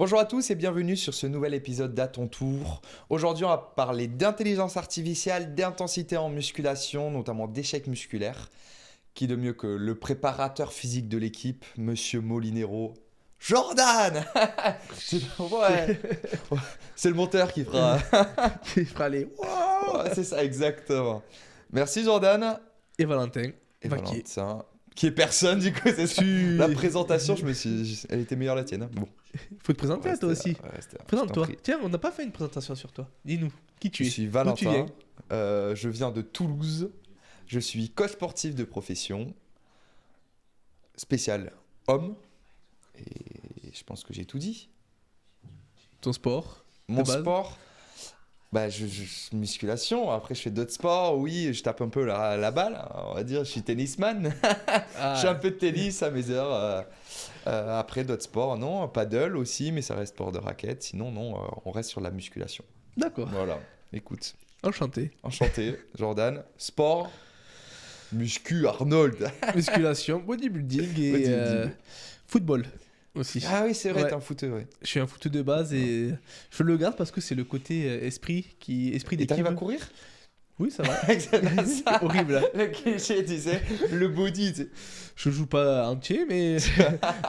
Bonjour à tous et bienvenue sur ce nouvel épisode d'À ton tour. Aujourd'hui, on va parler d'intelligence artificielle, d'intensité en musculation, notamment d'échecs musculaires. Qui de mieux que le préparateur physique de l'équipe, Monsieur Molinero, Jordan. Ouais. C'est le monteur qui fera. Il fera les wow. Ouais, c'est ça, exactement. Merci Jordan. Et Valentin. Et Vaquier. Valentin. Qui est personne du coup, c'est ça. La présentation, elle était meilleure la tienne. Hein. Bon. Faut te présenter Ouais, toi aussi. Ouais, Présente-toi. Tiens, on n'a pas fait une présentation sur toi. Dis-nous, qui tu es. Je suis D'où tu Valentin, viens je viens de Toulouse, je suis coach sportif de profession, spécial homme, et je pense que j'ai tout dit. Ton sport. Mon de base. sport, bah, musculation, après je fais d'autres sports, oui, je tape un peu la balle, on va dire, je suis tennisman, je fais un peu de tennis à mes heures. Après d'autres sports, non, paddle aussi, mais ça reste sport de raquette, sinon non, on reste sur la musculation. D'accord. Voilà, écoute. Enchanté. Enchanté, Jordan. Sport, muscu, Arnold. Musculation, bodybuilding et Bodybuilding. football aussi. Ah oui, c'est vrai, Ouais. t'es un footeux, ouais. Je suis un footeux de base et je le garde parce que c'est le côté esprit Et d'équipe. t'arrives à courir? Oui, ça va. C'est Horrible. Hein. le cliché, tu sais, le body, tu sais. Je joue pas entier, mais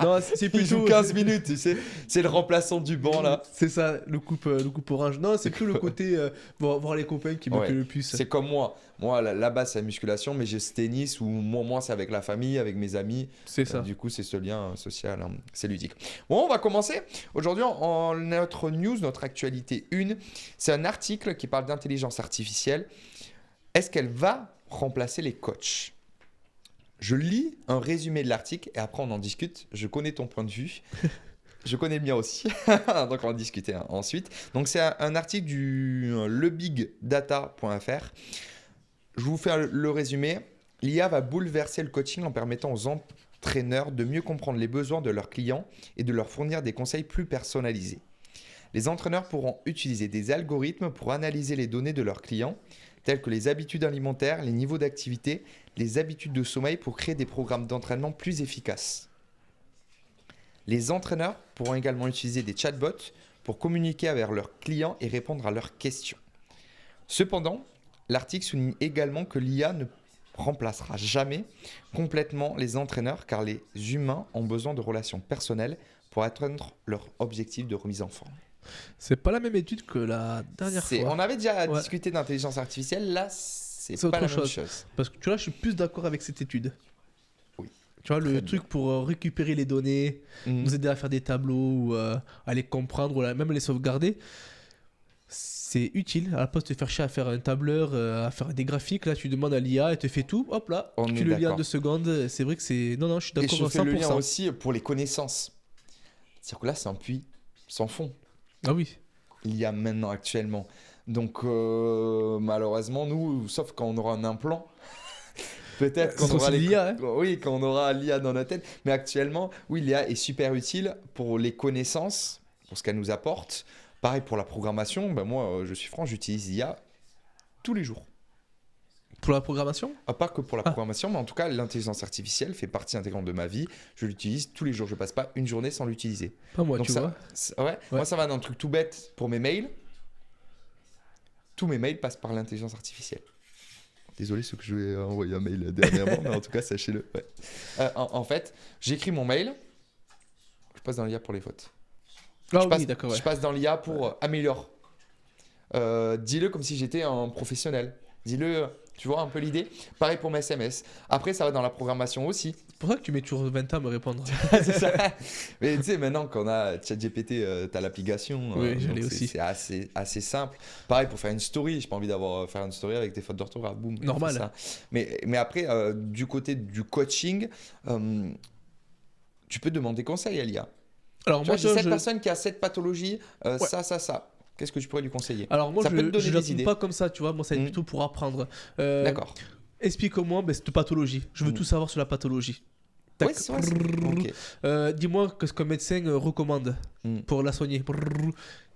non, c'est Il plutôt joue 15 minutes, tu sais. C'est le remplaçant du banc, là. C'est ça, le coupe orange. Non, c'est plus le côté voir les copains qui me Ouais. plaît le plus. C'est comme moi. Moi, là-bas, c'est la musculation, mais j'ai ce tennis où moi c'est avec la famille, avec mes amis. C'est ça. Du coup, c'est ce lien social, hein. C'est ludique. Bon, on va commencer. Aujourd'hui, notre news, notre actualité 1, c'est un article qui parle d'intelligence artificielle. Est-ce qu'elle va remplacer les coachs? Je lis un résumé de l'article et après on en discute. Je connais ton point de vue. Je connais le mien aussi. Donc on va en discuter ensuite. Donc c'est un article du lebigdata.fr. Je vous fais le résumé. L'IA va bouleverser le coaching en permettant aux entraîneurs de mieux comprendre les besoins de leurs clients et de leur fournir des conseils plus personnalisés. Les entraîneurs pourront utiliser des algorithmes pour analyser les données de leurs clients, telles que les habitudes alimentaires, les niveaux d'activité, les habitudes de sommeil pour créer des programmes d'entraînement plus efficaces. Les entraîneurs pourront également utiliser des chatbots pour communiquer avec leurs clients et répondre à leurs questions. Cependant, l'article souligne également que l'IA ne remplacera jamais complètement les entraîneurs car les humains ont besoin de relations personnelles pour atteindre leur objectif de remise en forme. C'est pas la même étude que la dernière fois. On avait déjà Ouais. discuté d'intelligence artificielle, là c'est C'est pas autre la même chose. chose. Parce que tu vois, je suis plus d'accord avec cette étude. Oui. Tu vois, Très le bien. truc pour récupérer les données, nous aider à faire des tableaux ou à les comprendre ou même les sauvegarder, c'est utile. À la place de te faire chier à faire un tableur, à faire des graphiques, là tu demandes à l'IA, elle te fait tout, hop là, On est tu le lis en d'accord. 2 secondes. C'est vrai que c'est. Non, je suis Et d'accord je à fais le lien 100%. aussi pour les connaissances. C'est-à-dire que là c'est un puits sans fond. Ah oui. Il y a maintenant actuellement. Donc malheureusement nous, sauf quand on aura un implant, peut-être qu'on Ce sera aura aussi l'IA, hein. Oui, quand on aura l'IA dans notre tête. Mais actuellement, oui, l'IA est super utile pour les connaissances, pour ce qu'elle nous apporte. Pareil pour la programmation. Ben moi, je suis franc, j'utilise l'IA tous les jours. Pour la programmation. Pas que pour la programmation, mais en tout cas, l'intelligence artificielle fait partie intégrante de ma vie. Je l'utilise tous les jours. Je passe pas une journée sans l'utiliser. Pas moi, Donc tu vois. ouais. Moi, ça va d'un truc tout bête pour mes mails. Tous mes mails passent par l'intelligence artificielle. Désolé ceux que je vais envoyer un mail dernièrement, mais en tout cas, sachez-le. Ouais. En fait, j'écris mon mail, je passe dans l'IA pour les fautes. Ah je passe, oui, d'accord. Ouais. Je passe dans l'IA pour améliorer. Dis-le comme si j'étais un professionnel. Dis-le, tu vois un peu l'idée. Pareil pour mes SMS. Après, ça va dans la programmation aussi. C'est pour ça que tu mets toujours 20 ans à me répondre. C'est ça. Mais tu sais, maintenant qu'on a ChatGPT, t'as l'application. Oui, je donc l'ai aussi. C'est assez simple. Pareil pour faire une story. J'ai pas envie faire une story avec des fautes d'orthographe. Boum. Normal. Ça. Mais après, du côté du coaching, tu peux demander conseil à l'IA. Alors Tu moi, vois, j'ai cette je... personne qui a cette pathologie, Ouais. ça. Qu'est-ce que tu pourrais lui conseiller? Alors moi, Ça peut te donner je des l'apprends idées. pas comme ça, tu vois. Moi, ça va être plutôt pour apprendre. D'accord. Explique-moi cette pathologie. Je veux tout savoir sur la pathologie. Oui, c'est vrai. Ok. Dis-moi ce qu'un médecin recommande pour la soigner.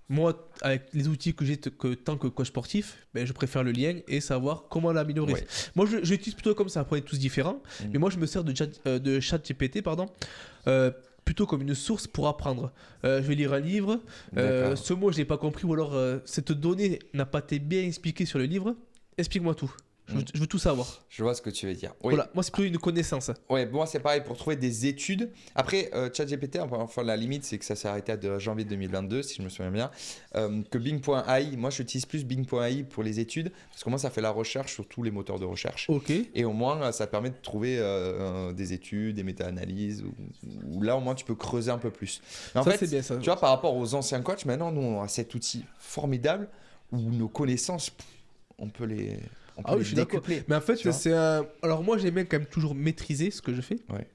Moi, avec les outils que j'ai tant que coach sportif, je préfère le lien et savoir comment l'améliorer. Ouais. Moi, je l'utilise plutôt comme ça. Après, on est tous différents. Mais moi, je me sers de ChatGPT, plutôt comme une source pour apprendre. Je vais lire un livre, D'accord. ce mot je l'ai pas compris, ou alors cette donnée n'a pas été bien expliquée sur le livre. Explique-moi tout. Je veux tout savoir. Je vois ce que tu veux dire. Oui. Voilà, moi c'est plutôt une connaissance. Ouais, moi c'est pareil pour trouver des études. Après, ChatGPT, enfin la limite c'est que ça s'est arrêté à janvier 2022, si je me souviens bien. Que Bing.ai, moi j'utilise plus Bing.ai pour les études, parce que moi ça fait la recherche sur tous les moteurs de recherche. Ok. Et au moins ça permet de trouver des études, des méta-analyses, où là au moins tu peux creuser un peu plus. Mais en Ça fait, c'est bien ça. tu vois, par rapport aux anciens coachs, maintenant nous on a cet outil formidable où nos connaissances, on peut les, Ah oui, je suis d'accord. décupler. Mais en fait, tu vois. c'est un. Alors moi j'aime bien quand même toujours maîtriser ce que je fais. Ouais.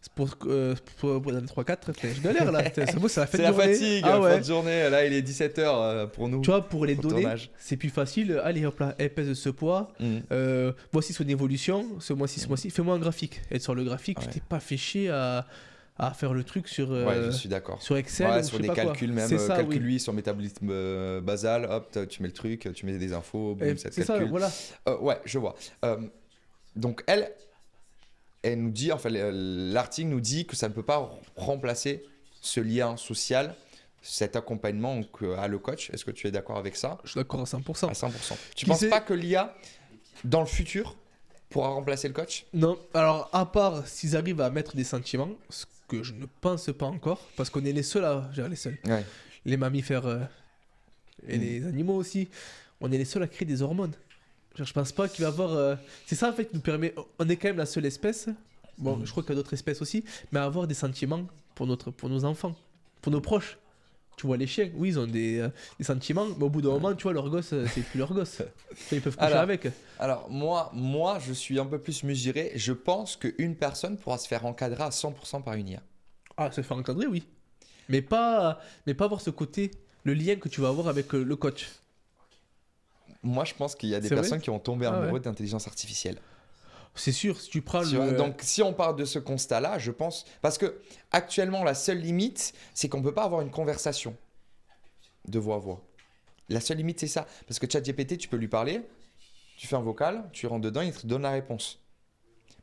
C'est pour dans les 3-4, je galère là. C'est la C'est fin de la journée. fatigue, Ah fin ouais. de journée. Là, il est 17h pour nous. Tu vois, pour les Au données, tournage. c'est plus facile. Allez hop là, elle pèse ce poids. Voici son évolution. Ce mois-ci. Fais-moi un graphique. Et sur le graphique, Ouais. tu t'es pas fait chier à faire le truc sur, Ouais, je suis d'accord. sur Excel. Ouais, ou sur je sais des pas quoi. calculs même, C'est ça, calcul oui. lui sur métabolisme basal, hop, tu mets le truc, tu mets des infos, boum, ça te C'est ça, calcule. voilà. Ouais, je vois. Donc elle nous dit, enfin l'article nous dit que ça ne peut pas remplacer ce lien social, cet accompagnement qu'a le coach. Est-ce que tu es d'accord avec ça? Je suis d'accord à 100%. À 100%. Tu Qui penses sait- pas que l'IA, dans le futur, pourra remplacer le coach? Non, alors à part s'ils arrivent à mettre des sentiments, ce que je ne pense pas encore, parce qu'on est les seuls à gérer les seuls. Ouais. Les mammifères et les animaux aussi, on est les seuls à créer des hormones. Genre, je pense pas qu'il va y avoir. C'est ça en fait qui nous permet. On est quand même la seule espèce. Bon, je crois qu'il y a d'autres espèces aussi, mais à avoir des sentiments pour nos enfants, pour nos proches. Tu vois, les chiens, oui, ils ont des sentiments, mais au bout d'un moment, tu vois, leur gosse, c'est plus leur gosse. Ils peuvent coucher Alors, avec. Alors moi, je suis un peu plus mesuré. Je pense qu'une personne pourra se faire encadrer à 100% par une IA. Ah, se faire encadrer, oui. Mais pas avoir ce côté, le lien que tu vas avoir avec le coach. Moi, je pense qu'il y a des C'est vrai personnes qui vont tomber Ah amoureux ouais. d'intelligence artificielle. C'est sûr, si tu prends Tu vois, le. donc, si on part de ce constat-là, je pense... Parce que actuellement, la seule limite, c'est qu'on ne peut pas avoir une conversation de voix à voix. La seule limite, c'est ça. Parce que ChatGPT, tu peux lui parler, tu fais un vocal, tu rentres dedans, il te donne la réponse.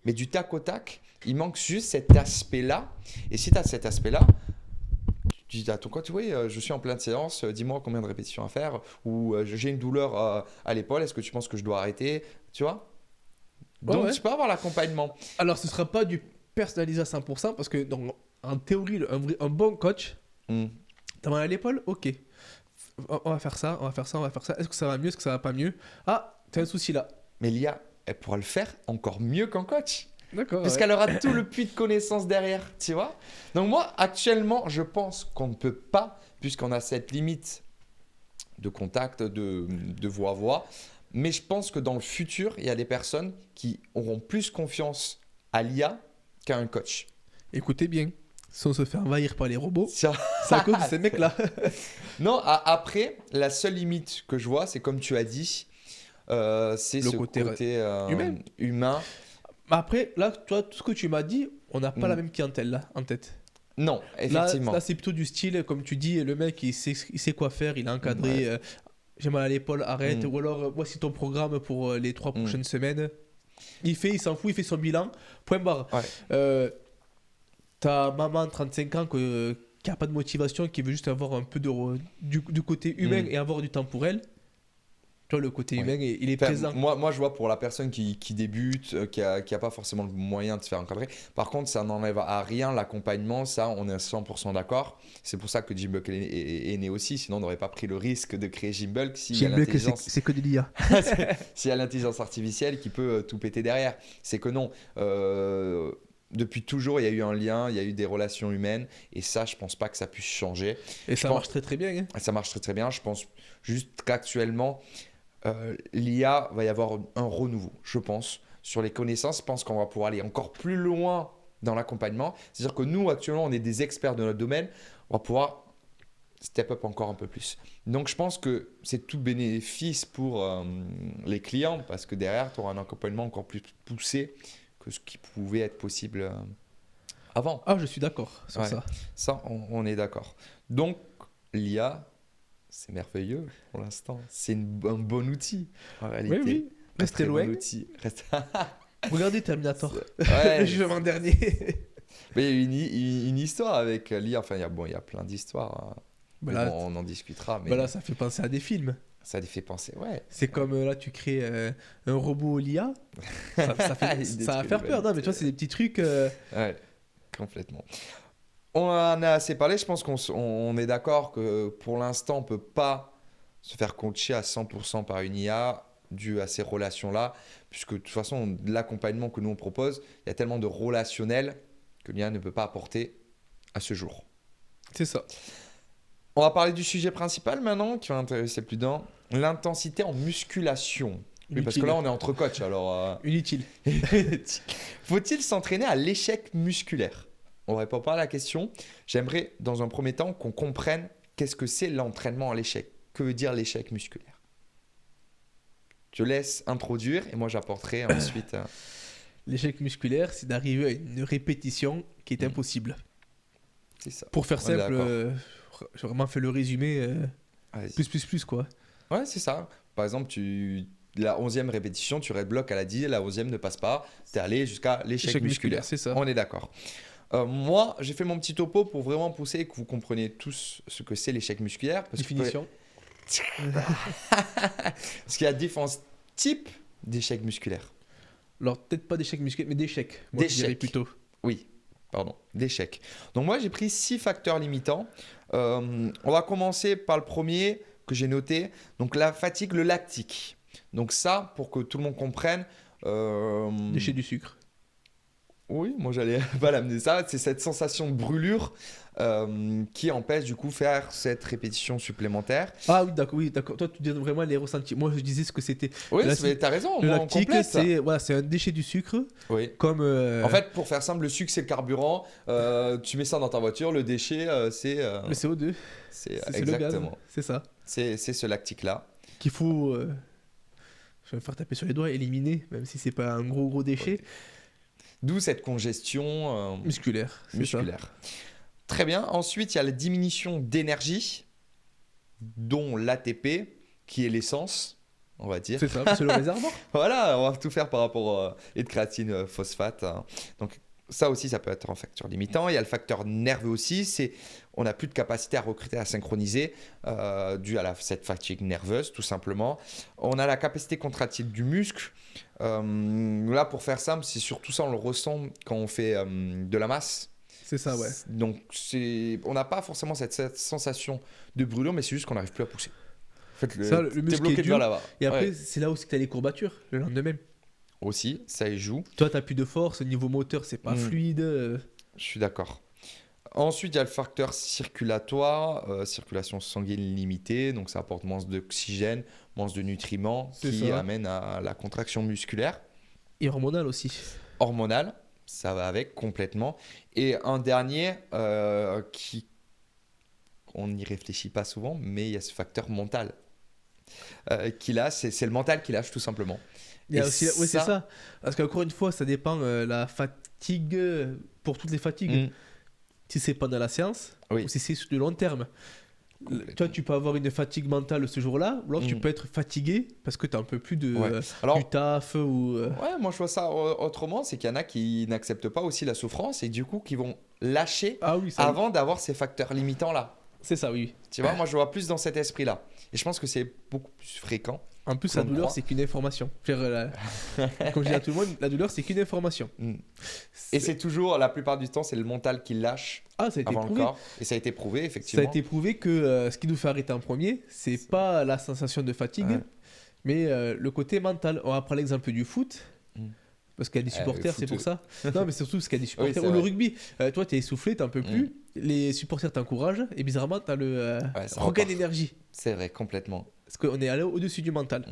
Mais du tac au tac, il manque juste cet aspect-là. Et si tu as cet aspect-là, tu dis à ton coach, oui, je suis en pleine séance, dis-moi combien de répétitions à faire, ou j'ai une douleur à l'épaule, est-ce que tu penses que je dois arrêter? Tu vois? Donc, Ouais. tu peux avoir l'accompagnement. Alors, ce sera pas du personnalisé à 100%, parce que en théorie, un bon coach, Mm. t'as mal à l'épaule, ok. On va faire ça, on va faire ça, on va faire ça. Est-ce que ça va mieux, est-ce que ça va pas mieux? Ah, t'as un souci là. Mais l'IA, elle pourra le faire encore mieux qu'un coach. D'accord. Parce qu'elle aura tout le puits de connaissances derrière, tu vois. Donc moi, actuellement, je pense qu'on ne peut pas, puisqu'on a cette limite de contact, de voix à voix. Mais je pense que dans le futur, il y a des personnes qui auront plus confiance à l'IA qu'à un coach. Écoutez bien, si on se fait envahir par les robots, Ça- c'est à cause de ces mecs-là. Non, après, la seule limite que je vois, c'est comme tu as dit, c'est Le ce côté côté humain. Après, là, toi, tout ce que tu m'as dit, on n'a pas Mm. la même clientèle là, en tête. Non, Là, effectivement. là c'est plutôt du style, comme tu dis, le mec, il sait quoi faire, il a encadré. J'ai mal à l'épaule, arrête. Mm. Ou alors, voici ton programme pour les 3 Mm. prochaines semaines. Il s'en fout, il fait son bilan. Point barre. Ouais. Ta maman, 35 ans, qui n'a pas de motivation, qui veut juste avoir un peu du côté humain Mm. et avoir du temps pour elle. Tu vois, le côté Ouais. humain, il est Enfin, présent. moi, je vois pour la personne qui débute, qui a pas forcément le moyen de se faire encadrer. Par contre, ça n'enlève à rien l'accompagnement, ça, on est à 100% d'accord. C'est pour ça que Jimbulk est né aussi, sinon on n'aurait pas pris le risque de créer Jimbulk s'il y a l'intelligence c'est que de l'IA. s'il y a l'intelligence artificielle qui peut tout péter derrière. C'est que non. Depuis toujours, il y a eu un lien, il y a eu des relations humaines, et ça, je pense pas que ça puisse changer. Et ça pense- marche très très bien. Hein. Ça marche très très bien. Je pense juste qu'actuellement, l'IA va y avoir un renouveau, je pense, sur les connaissances. Je pense qu'on va pouvoir aller encore plus loin dans l'accompagnement. C'est-à-dire que nous, actuellement, on est des experts de notre domaine. On va pouvoir step up encore un peu plus. Donc, je pense que c'est tout bénéfice pour les clients parce que derrière, tu auras un accompagnement encore plus poussé que ce qui pouvait être possible avant. Ah, je suis d'accord sur Ouais. ça. Ça, on est d'accord. Donc, l'IA, c'est merveilleux pour l'instant. C'est un bon outil, en réalité. Oui, oui. Un Restez très bon loin. outil. Regardez Terminator. Ouais, Le jugement dernier. Mais il y a une histoire avec l'IA. Enfin, il y a plein d'histoires. Bah Mais là, bon, on en discutera. Mais bah là, ça fait penser à des films. ça les fait penser. Ouais. C'est comme là, tu crées un robot l'IA. Ça va faire peur. Non, mais tu vois, c'est des petits trucs. Ouais, complètement. On en a assez parlé. Je pense qu'on est d'accord que pour l'instant, on ne peut pas se faire coacher à 100% par une IA dû à ces relations-là. Puisque de toute façon, l'accompagnement que nous on propose, il y a tellement de relationnel que l'IA ne peut pas apporter à ce jour. C'est ça. On va parler du sujet principal maintenant, qui va intéresser plus d'un, l'intensité en musculation. Oui, parce que là, on est entre coachs, alors... Inutile. Faut-il s'entraîner à l'échec musculaire? On ne répond pas à la question. J'aimerais, dans un premier temps, qu'on comprenne qu'est-ce que c'est l'entraînement à l'échec. Que veut dire l'échec musculaire? Je laisse introduire et moi, j'apporterai ensuite... L'échec musculaire, c'est d'arriver à une répétition qui est impossible. C'est ça. Pour faire On est simple, d'accord. j'ai vraiment fait le résumé Vas-y. plus quoi. Ouais, c'est ça. Par exemple, la 11e répétition, tu bloc à la 10, la 11e ne passe pas. Tu es allé jusqu'à l'échec Échec musculaire. c'est ça. On est d'accord. Moi, j'ai fait mon petit topo pour vraiment pousser et que vous compreniez tous ce que c'est l'échec musculaire. Définition. Parce qu'il y a différents types d'échecs musculaires. Alors, peut-être pas d'échec musculaire, mais d'échec. Moi, je dirais D'échecs. plutôt. Oui, pardon, d'échecs. Donc moi, j'ai pris 6 facteurs limitants. On va commencer par le premier que j'ai noté. Donc la fatigue, le lactique. Donc ça, pour que tout le monde comprenne... Déchet du sucre. Oui, moi j'allais pas l'amener ça. C'est cette sensation de brûlure qui empêche du coup faire cette répétition supplémentaire. Ah oui, d'accord. Toi, tu dis vraiment les ressentis. Moi, je disais ce que c'était. Oui, Là, mais t'as raison. Le Moi, on lactique, complète ça. c'est un déchet du sucre. Oui. Comme. En fait, pour faire simple, le sucre c'est le carburant. Tu mets ça dans ta voiture. Le déchet, c'est. le CO2. C'est C'est le gaz. exactement. C'est ça. C'est ce lactique-là. Qu'il faut. Je vais me faire taper sur les doigts, éliminer, même si c'est pas un gros déchet. D'où cette congestion Musculaire. C'est musculaire. Très bien. Ensuite, il y a la diminution d'énergie, dont l'ATP, qui est l'essence, on va dire. ça. C'est ça, c'est le réservoir. Voilà, on va tout faire par rapport et de créatine phosphate. Donc ça aussi, ça peut être un facteur limitant. Il y a le facteur nerveux aussi, c'est on n'a plus de capacité à recruter, à synchroniser dû à cette fatigue nerveuse, tout simplement. On a la capacité contractile du muscle. Là, pour faire simple, c'est surtout ça, on le ressent quand on fait de la masse. C'est ça, ouais. Donc, on n'a pas forcément cette sensation de brûlure, mais c'est juste qu'on n'arrive plus à pousser. En fait, Ça, le t'es muscle bloqué est de vers dur. là-bas. Et après, Ouais. c'est là aussi que tu as les courbatures le lendemain. Aussi, ça y joue. Toi, tu n'as plus de force, au niveau moteur, c'est pas fluide. Je suis d'accord. Ensuite, il y a le facteur circulatoire, circulation sanguine limitée, donc ça apporte moins d'oxygène, moins de nutriments, C'est qui ça. amène à la contraction musculaire. Et hormonal aussi. Hormonale, ça va avec complètement. Et un dernier on n'y réfléchit pas souvent, mais il y a ce facteur mental qui lâche, c'est le mental qui lâche tout simplement. Il y a Et aussi, oui, c'est ça. Parce qu'encore une fois, ça dépend la fatigue, pour toutes les fatigues. Si c'est pendant la séance, Oui. ou si c'est sur le long terme. Toi, tu peux avoir une fatigue mentale ce jour-là, ou alors tu peux être fatigué parce que tu n'as un peu plus de, Ouais. Alors, du taf. ouais, moi je vois ça autrement, c'est qu'il y en a qui n'acceptent pas aussi la souffrance et du coup qui vont lâcher Ah oui, ça, avant d'avoir ces facteurs limitants là. c'est ça, oui. Tu vois, moi je vois plus dans cet esprit-là. Et je pense que c'est beaucoup plus fréquent. En plus, Qu'on la ne douleur, croit. c'est qu'une information. Comme je dis à tout le monde, la douleur, c'est qu'une information. Et c'est toujours, la plupart du temps, c'est le mental qui lâche Ah, ça a été avant prouvé. le corps. Et ça a été prouvé, Ça a effectivement. été prouvé que ce qui nous fait arrêter en premier, c'est pas la sensation de fatigue, Ouais. mais le côté mental. On va prendre l'exemple du foot. Parce qu'il y a des le supporters, foot, c'est pour ça. Non, mais surtout parce qu'il y a des supporters. c'est Ou le vrai. rugby. Toi, t'es essoufflé, t'en peux plus. Les supporters t'encouragent. Et bizarrement, t'as le ça regain repart. d'énergie. C'est vrai, complètement. Parce qu'on est allé au-dessus du mental.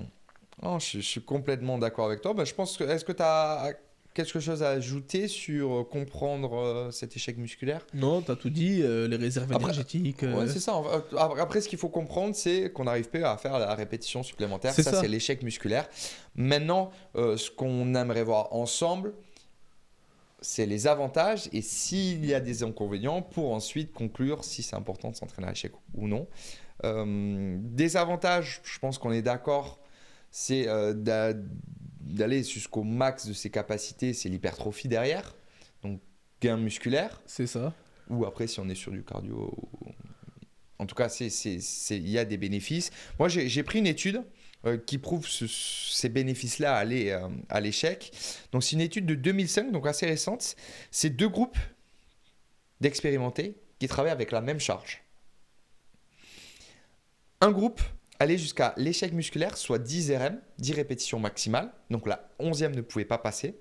Oh, je suis complètement d'accord avec toi. Bah, je pense que, est-ce que tu as quelque chose à ajouter sur comprendre cet échec musculaire? Non, t'as tout dit. Les réserves Après, énergétiques. Ouais, c'est ça. Après, ce qu'il faut comprendre, c'est qu'on n'arrive pas à faire la répétition supplémentaire. C'est Ça, ça. c'est l'échec musculaire. Maintenant, ce qu'on aimerait voir ensemble, c'est les avantages et s'il y a des inconvénients pour ensuite conclure si c'est important de s'entraîner à l'échec ou non. Des avantages, je pense qu'on est d'accord, c'est d'aller jusqu'au max de ses capacités, c'est l'hypertrophie derrière. Donc, gain musculaire. C'est ça. Ou après, si on est sur du cardio. En tout cas, il y a des bénéfices. Moi, j'ai pris une étude qui prouve ces bénéfices-là à l'échec. Donc, c'est une étude de 2005, donc assez récente. C'est 2 groupes d'expérimentés qui travaillent avec la même charge. Un groupe allait jusqu'à l'échec musculaire, soit 10 RM, 10 répétitions maximales. Donc, la 11e ne pouvait pas passer.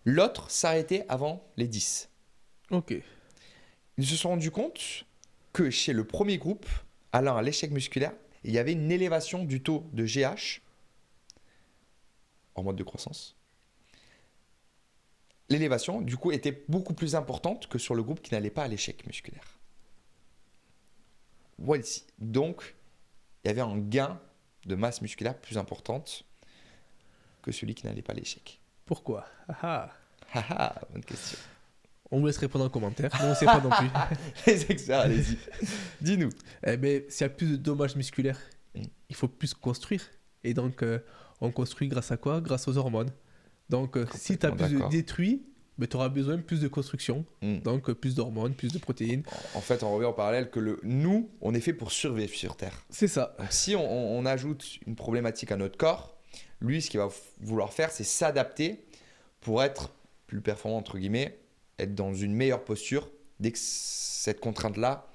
L'autre s'arrêtait avant les 10. Ok. Ils se sont rendus compte que chez le premier groupe, allant à l'échec musculaire, il y avait une élévation du taux de GH, hormone de croissance. L'élévation, du coup, était beaucoup plus importante que sur le groupe qui n'allait pas à l'échec musculaire. Voici. Donc, il y avait un gain de masse musculaire plus importante que celui qui n'allait pas à l'échec. Pourquoi? Bonne question. On vous laisse répondre en commentaire. Nous, on ne sait pas non plus. Les experts, allez-y. Dis-nous. Eh ben, s'il y a plus de dommages musculaires, il faut plus construire. Et donc, on construit grâce à quoi? Grâce aux hormones. Donc, si tu as plus de détruit, ben, tu auras besoin de plus de construction. Donc, plus d'hormones, plus de protéines. En fait, on revient en parallèle que nous, on est fait pour survivre sur Terre. C'est ça. Donc, si on ajoute une problématique à notre corps, lui, ce qu'il va vouloir faire, c'est s'adapter pour être plus performant, entre guillemets, être dans une meilleure posture dès que cette contrainte-là,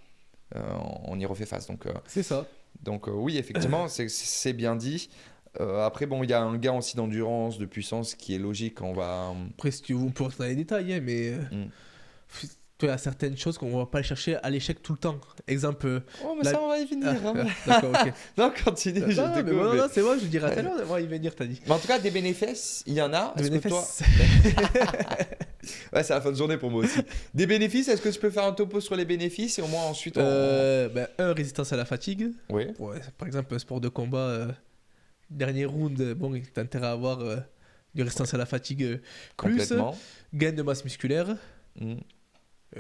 on y refait face. Donc, c'est ça. Donc oui, effectivement, c'est bien dit. Après, bon, il y a un gain aussi d'endurance, de puissance qui est logique. Après, si tu veux, on peut rentrer dans les détails, hein, mais il y a certaines choses qu'on ne va pas aller chercher à l'échec tout le temps. Exemple. Oh, mais ça, on va y venir. D'accord, ok. Non, continue. Non, c'est moi, je dirais à tout à l'heure, on va y venir, t'as dit. Mais en tout cas, des bénéfices, il y en a. Est-ce que toi... Ouais, c'est la fin de journée pour moi aussi. Des bénéfices, est-ce que tu peux faire un topo sur les bénéfices et au moins ensuite résistance à la fatigue. Oui. Ouais, par exemple, un sport de combat, dernier round, bon, t'as intérêt à avoir une résistance à la fatigue complètement. Plus. Gain de masse musculaire.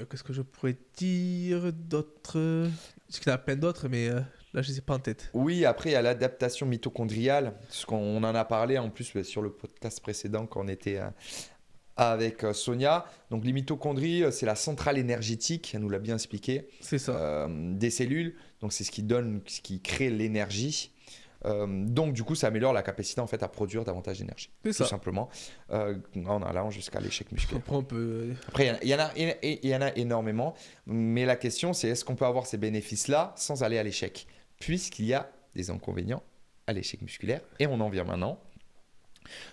Qu'est-ce que je pourrais dire d'autre? Parce qu'il y en a plein d'autres, mais là, je ne les ai pas en tête. Oui, après, il y a l'adaptation mitochondriale. Parce qu'on en a parlé en plus sur le podcast précédent quand on était avec Sonia. Donc, les mitochondries, c'est la centrale énergétique, elle nous l'a bien expliqué. C'est ça. Des cellules. Donc, c'est ce qui crée l'énergie. Donc, du coup, ça améliore la capacité en fait, à produire davantage d'énergie. Tout simplement. En allant jusqu'à l'échec musculaire. Après, il y en a énormément. Mais la question, c'est est-ce qu'on peut avoir ces bénéfices-là sans aller à l'échec? Puisqu'il y a des inconvénients à l'échec musculaire. Et on en vient maintenant.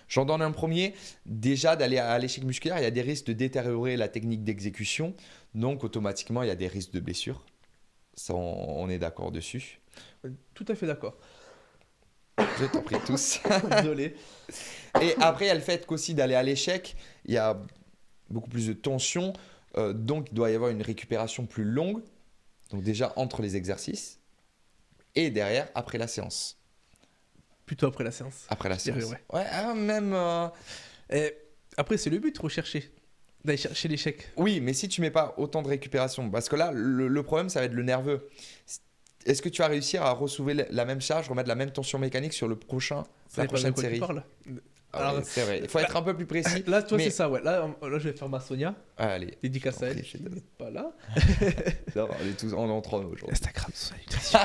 J'en donne un premier. Déjà, d'aller à l'échec musculaire, il y a des risques de détériorer la technique d'exécution. Donc, automatiquement, il y a des risques de blessure. Ça, on est d'accord dessus. Tout à fait d'accord. Je t'en prie tous. Désolé. Et après, il y a le fait qu'aussi d'aller à l'échec, il y a beaucoup plus de tension. Donc, il doit y avoir une récupération plus longue. Donc, déjà entre les exercices. Et derrière, après la séance. Plutôt après la séance. Après la séance. Ouais, même. Et après, c'est le but, rechercher. D'aller chercher l'échec. Oui, mais si tu mets pas autant de récupération. Parce que là, le problème, ça va être le nerveux. Est-ce que tu vas réussir à ressoulever la même charge, remettre la même tension mécanique sur la prochaine série? Alors, c'est vrai, il faut être un peu plus précis. Là, toi, c'est ça, ouais. Là, je vais faire ma Sonia. Allez. Dédicace à elle, je n'est pas là. Non, on est tous en trois aujourd'hui. Instagram, Sonia Nutrition.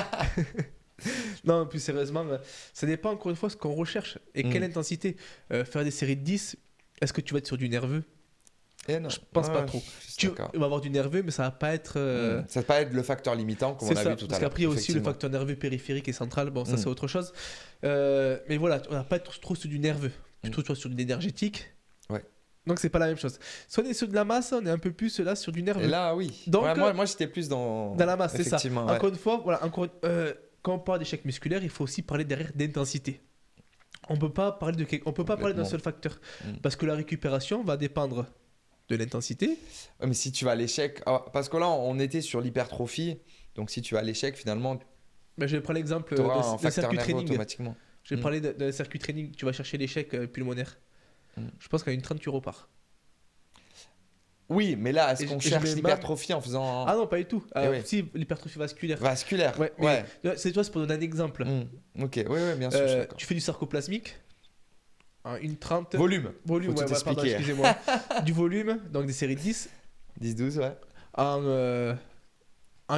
Non, plus sérieusement, ça dépend encore une fois ce qu'on recherche et quelle intensité. Faire des séries de 10, est-ce que tu vas être sur du nerveux? Non. Je pense pas trop. Tu vas avoir du nerveux, mais ça va pas être. Ça va pas être le facteur limitant comme on a vu tout à l'heure. Parce qu'après, il y a aussi le facteur nerveux périphérique et central. Bon, ça, c'est autre chose. Mais voilà, on va pas être trop sur du nerveux. Plutôt sur du énergétique. Ouais. Donc, c'est pas la même chose. Si on est sur de la masse, on est un peu plus là sur du nerveux. Et là, oui. Donc, moi, j'étais plus dans la masse, c'est ça. Ouais. Encore une fois, voilà, quand on parle d'échec musculaire, il faut aussi parler derrière d'intensité. On peut pas parler d'un seul facteur. Parce que la récupération va dépendre de l'intensité. Mais si tu vas à l'échec, parce que là on était sur l'hypertrophie, donc si tu vas à l'échec finalement, je vais prendre l'exemple d'un circuit training. Automatiquement. Je vais parler d'un circuit training, tu vas chercher l'échec pulmonaire. Je pense qu'à une 30 tu repars. Oui, mais là, est-ce qu'on cherche l'hypertrophie en faisant... Ah non, pas du tout. Si, l'hypertrophie vasculaire. Vasculaire, ouais. C'est pour donner un exemple. Ok, oui, bien sûr. Tu fais du sarcoplasmique. En 1,30. Volume. Volume, Faut ouais, tout pardon, expliquer. excusez-moi. Du volume, donc des séries de 10. 10-12, ouais. En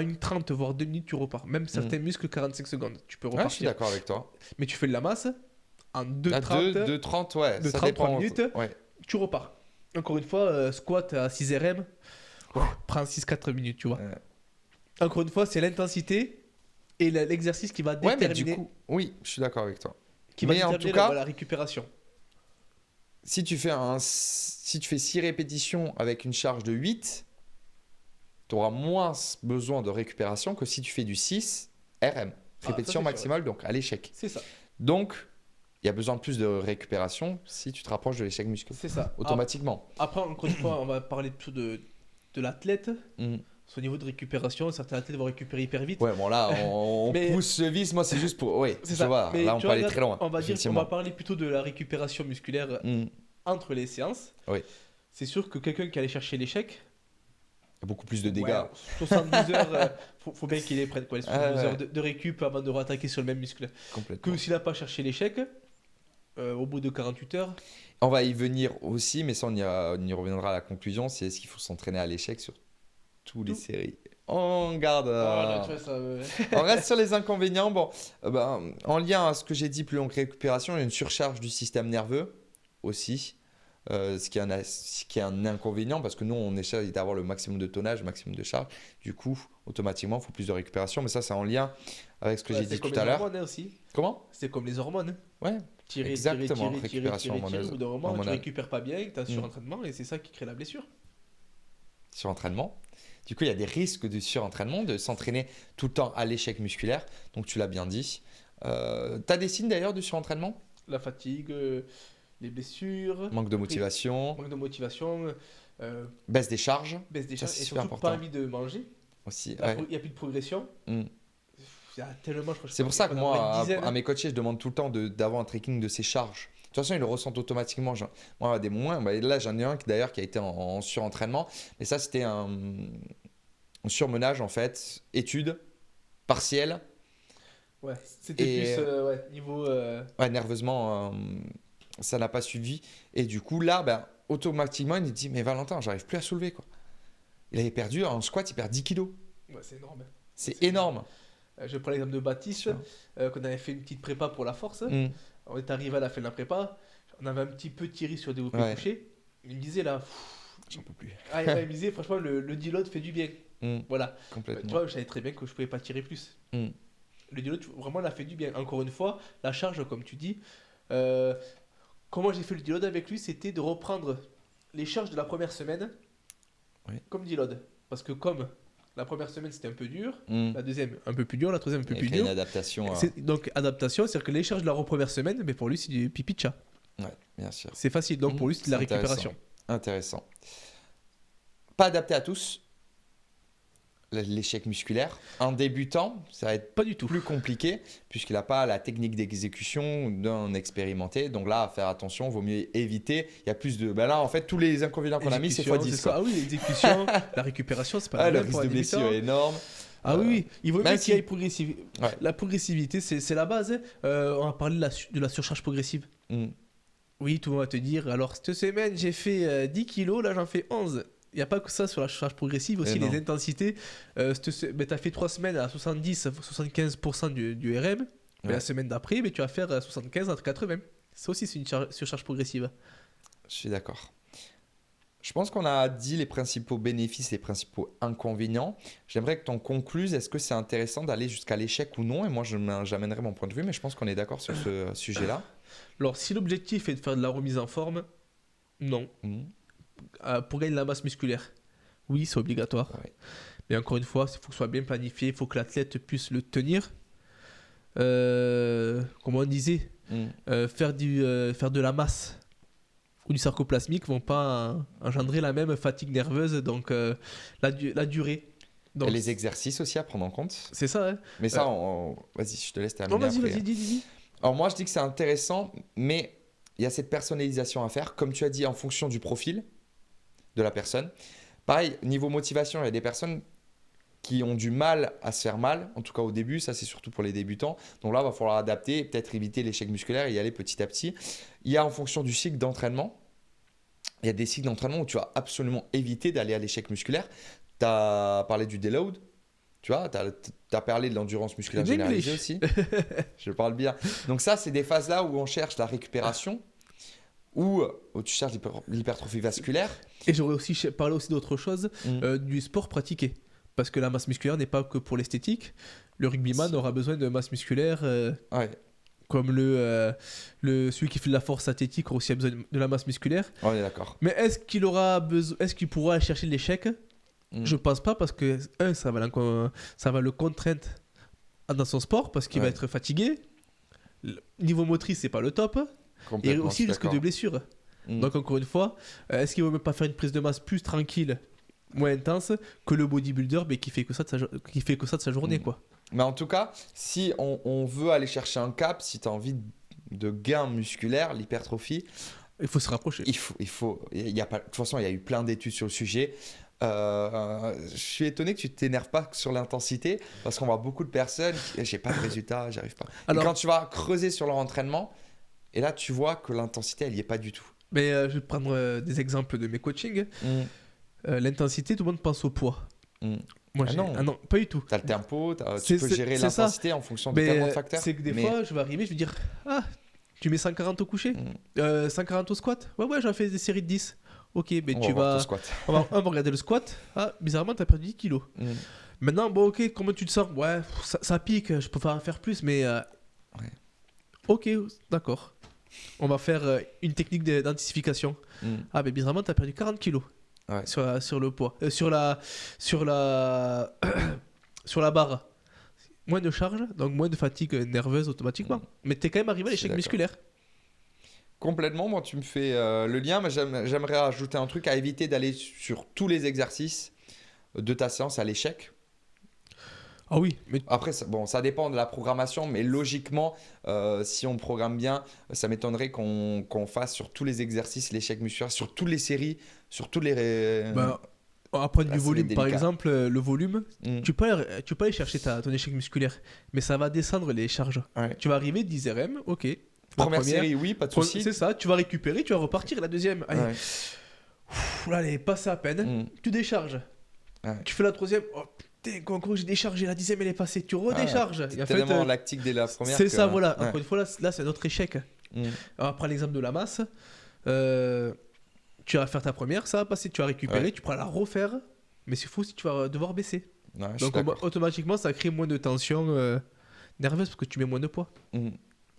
1,30 voire 2 minutes, tu repars. Même certains muscles, 45 secondes. Tu peux Ouais, je suis repartir. d'accord avec toi. Mais tu fais de la masse. En 2,30. 2-30, ouais. De ça 30 dépend. minutes. Ouais. Tu repars. Encore une fois, squat à 6 RM. Prends 6-4 minutes, tu vois. Ouais. Encore une fois, c'est l'intensité et l'exercice qui va Ouais, mais déterminer, du coup, oui, je suis d'accord avec toi. qui va mais en déterminer tout cas, la récupération. si tu fais 6 répétitions avec une charge de 8, tu auras moins besoin de récupération que si tu fais du 6 RM. Répétition c'est maximale, donc à l'échec. C'est ça. Donc, il y a besoin de plus de récupération si tu te rapproches de l'échec musculaire. C'est ça. Automatiquement. Après, encore une fois, on va parler plutôt de l'athlète. Mm. Au niveau de récupération, certains athlètes vont récupérer hyper vite. Ouais, bon là, on Mais- pousse ce vice. Moi, c'est juste pour. Oui, C'est tu ça. vois, Mais là, on tu peut vois, aller très loin. On va effectivement. parler plutôt de la récupération musculaire Mm. entre les séances. Oui. C'est sûr que quelqu'un qui allait chercher l'échec, Il y a beaucoup plus de dégâts. ouais, 72 heures, faut bien qu'il les prenne quoi, les 72 ouais. heures de récup avant de rattaquer sur le même muscle. Complètement. Que s'il n'a pas cherché l'échec, au bout de 48 heures, On va y venir aussi, mais ça, on y reviendra à la conclusion. C'est est-ce qu'il faut s'entraîner à l'échec sur tous les Tout. séries. On garde. voilà, tu vois, ça, On reste sur les inconvénients. Bon, en lien à ce que j'ai dit, plus longue récupération, il y a une surcharge du système nerveux aussi. Ce qui est un inconvénient parce que nous, on essaie d'avoir le maximum de tonnage, le maximum de charge. Du coup, automatiquement, il faut plus de récupération. Mais ça, c'est en lien avec ce que j'ai dit tout à l'heure. C'est comme les hormones aussi. Comment? C'est comme les hormones. Ouais, Tirer, exactement. tirer, Récupération au bout d'un moment, tu hormonale. récupères pas bien, tu as surentraînement et c'est ça qui crée la blessure. Surentraînement. Du coup, il y a des risques de surentraînement, de s'entraîner tout le temps à l'échec musculaire. Donc, tu l'as bien dit. Tu as des signes d'ailleurs de surentraînement? La fatigue, les blessures, Manque de motivation, manque de motivation, baisse des charges baisse des Ça, charges c'est et super surtout important. pas envie de manger. aussi. Il Ouais. n'y a plus de progression. Mm. Il y a tellement, je crois, C'est pour ça que qu'on a moi, une dizaine. à mes coachés, je demande tout le temps d'avoir un tracking de ses charges. De toute façon, ils le ressentent automatiquement. Moi, des moins, là, j'en ai un d'ailleurs qui a été en surentraînement. Mais ça, c'était un surmenage, en fait, étude partielle. Ouais, c'était Et- plus niveau. Ouais, nerveusement, ça n'a pas suivi. Et du coup, là, automatiquement, il dit, mais Valentin, j'arrive plus à soulever, quoi. Il avait perdu, en squat, il perd 10 kilos. Ouais, c'est énorme. C'est énorme. Je prends l'exemple de Baptiste, qu'on avait fait une petite prépa pour la force. Mm. On est arrivé à la fin de la prépa, on avait un petit peu tiré sur développé Ouais. couché. Il me disait là, J'en peux plus. il me disait franchement le deload fait du bien. Mm. Voilà. Complètement. Tu vois, je savais très bien que je pouvais pas tirer plus. Mm. Le deload vraiment l'a fait du bien. Encore une fois, la charge, comme tu dis, comment j'ai fait le deload avec lui, c'était de reprendre les charges de la première semaine Oui. comme deload. Parce que comme la première semaine c'était un peu dur, Mm. la deuxième un peu plus dur, la troisième un peu Il plus y a une dur. adaptation. Donc adaptation, c'est-à-dire que les charges de la première semaine, mais pour lui c'est du pipi de chat. Ouais, bien sûr. C'est facile, donc pour lui c'est de la C'est intéressant. récupération. Intéressant. Pas adapté à tous. L'échec musculaire. Un débutant, ça va être Pas du tout. plus compliqué puisqu'il n'a pas la technique d'exécution d'un expérimenté. Donc là, à faire attention, vaut mieux éviter. Il y a plus de. Là, en fait, tous les inconvénients qu'on a mis, c'est Exécution, x10. ça. Ah oui, l'exécution, la récupération, c'est pas Ah, la le même pour risque un de débutant. blessure est énorme. Ah oui, il vaut même mieux si- qu'il y ait progressivité. Ouais. La progressivité, c'est la base. Hein. On va parler de la surcharge progressive. Mm. Oui, tout le monde va te dire, alors cette semaine j'ai fait 10 kilos, là j'en fais 11. Il n'y a pas que ça sur la charge progressive, aussi non. les intensités. Tu as fait 3 semaines à 70-75% du RM, mais Ouais. la semaine d'après, tu vas faire 75 à 80. Ça aussi, c'est une surcharge progressive. Je suis d'accord. Je pense qu'on a dit les principaux bénéfices et les principaux inconvénients. J'aimerais que tu en concluses. Est-ce que c'est intéressant d'aller jusqu'à l'échec ou non? Et moi, j'amènerai mon point de vue, mais je pense qu'on est d'accord sur ce sujet-là. Alors, si l'objectif est de faire de la remise en forme, non. Mm. Pour gagner de la masse musculaire, oui, c'est obligatoire. Ouais. Mais encore une fois, il faut que ce soit bien planifié, il faut que l'athlète puisse le tenir. Comme on disait, Mm. faire de la masse ou du sarcoplasmique vont pas engendrer la même fatigue nerveuse, donc la durée. Donc, Et les exercices aussi à prendre en compte. c'est ça, hein. Mais ça, vas-y, je te laisse terminer. Non, vas-y, après. vas-y, dis. Alors moi, je dis que c'est intéressant, mais il y a cette personnalisation à faire, comme tu as dit, en fonction du profil de la personne. Pareil, niveau motivation, il y a des personnes qui ont du mal à se faire mal, en tout cas au début, ça c'est surtout pour les débutants. Donc là, il va falloir adapter et peut-être éviter l'échec musculaire et y aller petit à petit. Il y a en fonction du cycle d'entraînement, il y a des cycles d'entraînement où tu vas absolument éviter d'aller à l'échec musculaire. Tu as parlé du deload, tu vois, tu as parlé de l'endurance musculaire généralisée aussi. Je parle bien. Donc ça, c'est des phases là où on cherche la récupération, où tu cherches l'hypertrophie vasculaire. Et j'aurais aussi parlé aussi d'autre chose, du sport pratiqué. Parce que la masse musculaire n'est pas que pour l'esthétique. Le rugbyman aura besoin de masse musculaire, comme celui qui fait de la force athlétique aura aussi besoin de la masse musculaire. On est d'accord. Mais est-ce qu'il pourra aller chercher l'échec? Je pense pas, parce que ça va le contraindre dans son sport, parce qu'il va être fatigué. Niveau motrice, c'est pas le top. Et aussi risque de blessure. Donc encore une fois, est-ce qu'il ne veut même pas faire une prise de masse plus tranquille, moins intense, que le bodybuilder qui fait que ça de sa journée, quoi. Mais en tout cas, si on veut aller chercher un cap, si tu as envie de gain musculaire, l'hypertrophie, il faut se rapprocher. De toute façon, il y a eu plein d'études sur le sujet. Je suis étonné que tu ne t'énerves pas sur l'intensité, parce qu'on voit beaucoup de personnes qui j'ai pas de résultat, j'arrive pas. Alors, et quand tu vas creuser sur leur entraînement, et là tu vois que l'intensité elle y est pas du tout. Mais je vais prendre des exemples de mes coachings. L'intensité, tout le monde pense au poids. Moi, non, pas du tout. Tu as le tempo, tu peux gérer l'intensité en fonction de tellement de facteurs. C'est que des fois, je vais arriver, je vais dire tu mets 140 au coucher, 140 au squat. Ouais, j'en fais des séries de 10. Ok, mais on va regarder le squat. Bizarrement, tu as perdu 10 kilos. Maintenant, ok, comment tu te sens? Ouais, ça pique, je peux pas en faire plus, mais. Ok, d'accord. On va faire une technique d'anticipation. Mais bizarrement, tu as perdu 40 kilos. Sur le poids. Sur la barre. Moins de charge, donc moins de fatigue nerveuse automatiquement. Mais tu es quand même arrivé à l'échec musculaire. Complètement, moi tu me fais le lien, mais j'aimerais ajouter un truc, à éviter d'aller sur tous les exercices de ta séance à l'échec. Ah oui, mais... Après, ça dépend de la programmation, mais logiquement, si on programme bien, ça m'étonnerait qu'on fasse sur tous les exercices l'échec musculaire, sur toutes les séries, sur tous les... Après du volume, par exemple, le volume, tu peux aller chercher ton échec musculaire, mais ça va descendre les charges. Tu vas arriver 10 RM, ok. Première série, oui, pas de souci. C'est ça, tu vas récupérer, tu vas repartir. La deuxième, allez, passe à peine, tu décharges. Tu fais la troisième, en gros, j'ai déchargé, la 10e elle est passée, tu redécharges. C'est tellement lactique dès la première. C'est ça, voilà. Encore une fois, là c'est un autre échec. Alors, après l'exemple de la masse, tu vas faire ta première, ça va passer, tu vas récupérer, tu pourras la refaire, mais c'est faux si tu vas devoir baisser. Donc automatiquement, ça crée moins de tension nerveuse parce que tu mets moins de poids.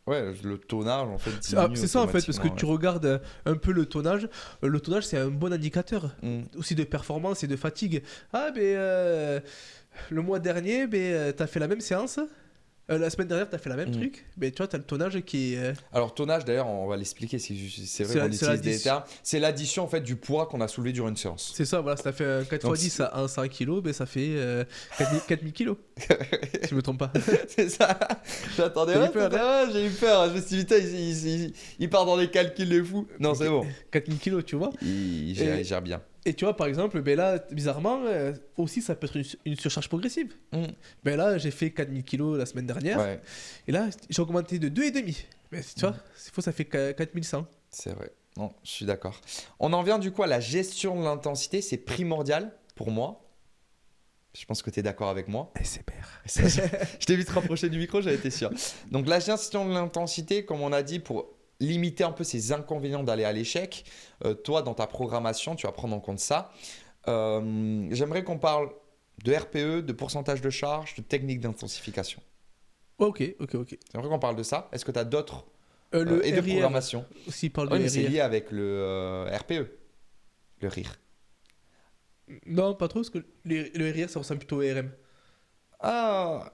Ouais, le tonnage en fait. C'est ça en fait, parce que tu regardes un peu le tonnage. Le tonnage, c'est un bon indicateur aussi de performance et de fatigue. Le mois dernier, t'as fait la même séance. La semaine dernière, tu as fait la même truc, mais tu vois, tu as le tonnage qui est... Alors, tonnage, d'ailleurs, on va l'expliquer, c'est vrai qu'on utilise des termes. C'est l'addition en fait, du poids qu'on a soulevé durant une séance. C'est ça, voilà, ça fait 4 x 10 à 100 kg, ça fait 4000 kg. Si je me trompe pas. C'est ça. J'attendais, j'ai eu peur. Je me suis dit, putain, il part dans les calculs de fou. Non, c'est bon. 4000 kg, tu vois. Il gère bien. Et tu vois, par exemple, là, bizarrement, aussi, ça peut être une surcharge progressive. Là, j'ai fait 4000 kilos la semaine dernière. Et là, j'ai augmenté de 2,5. Mais tu vois, ça fait 4100. C'est vrai. Non, je suis d'accord. On en vient du coup à la gestion de l'intensité. C'est primordial pour moi. Je pense que tu es d'accord avec moi. SMR. Je t'ai vite rapproché du micro, j'avais été sûr. Donc, la gestion de l'intensité, comme on a dit, pour limiter un peu ces inconvénients d'aller à l'échec. Toi, dans ta programmation, tu vas prendre en compte ça. J'aimerais qu'on parle de RPE, de pourcentage de charge, de technique d'intensification. Ok. J'aimerais qu'on parle de ça. Est-ce que tu as d'autres et de programmation aussi parle de RIR. C'est lié avec le RPE, le RIR. Non, pas trop, parce que le RIR, ça ressemble plutôt au RM. Alors,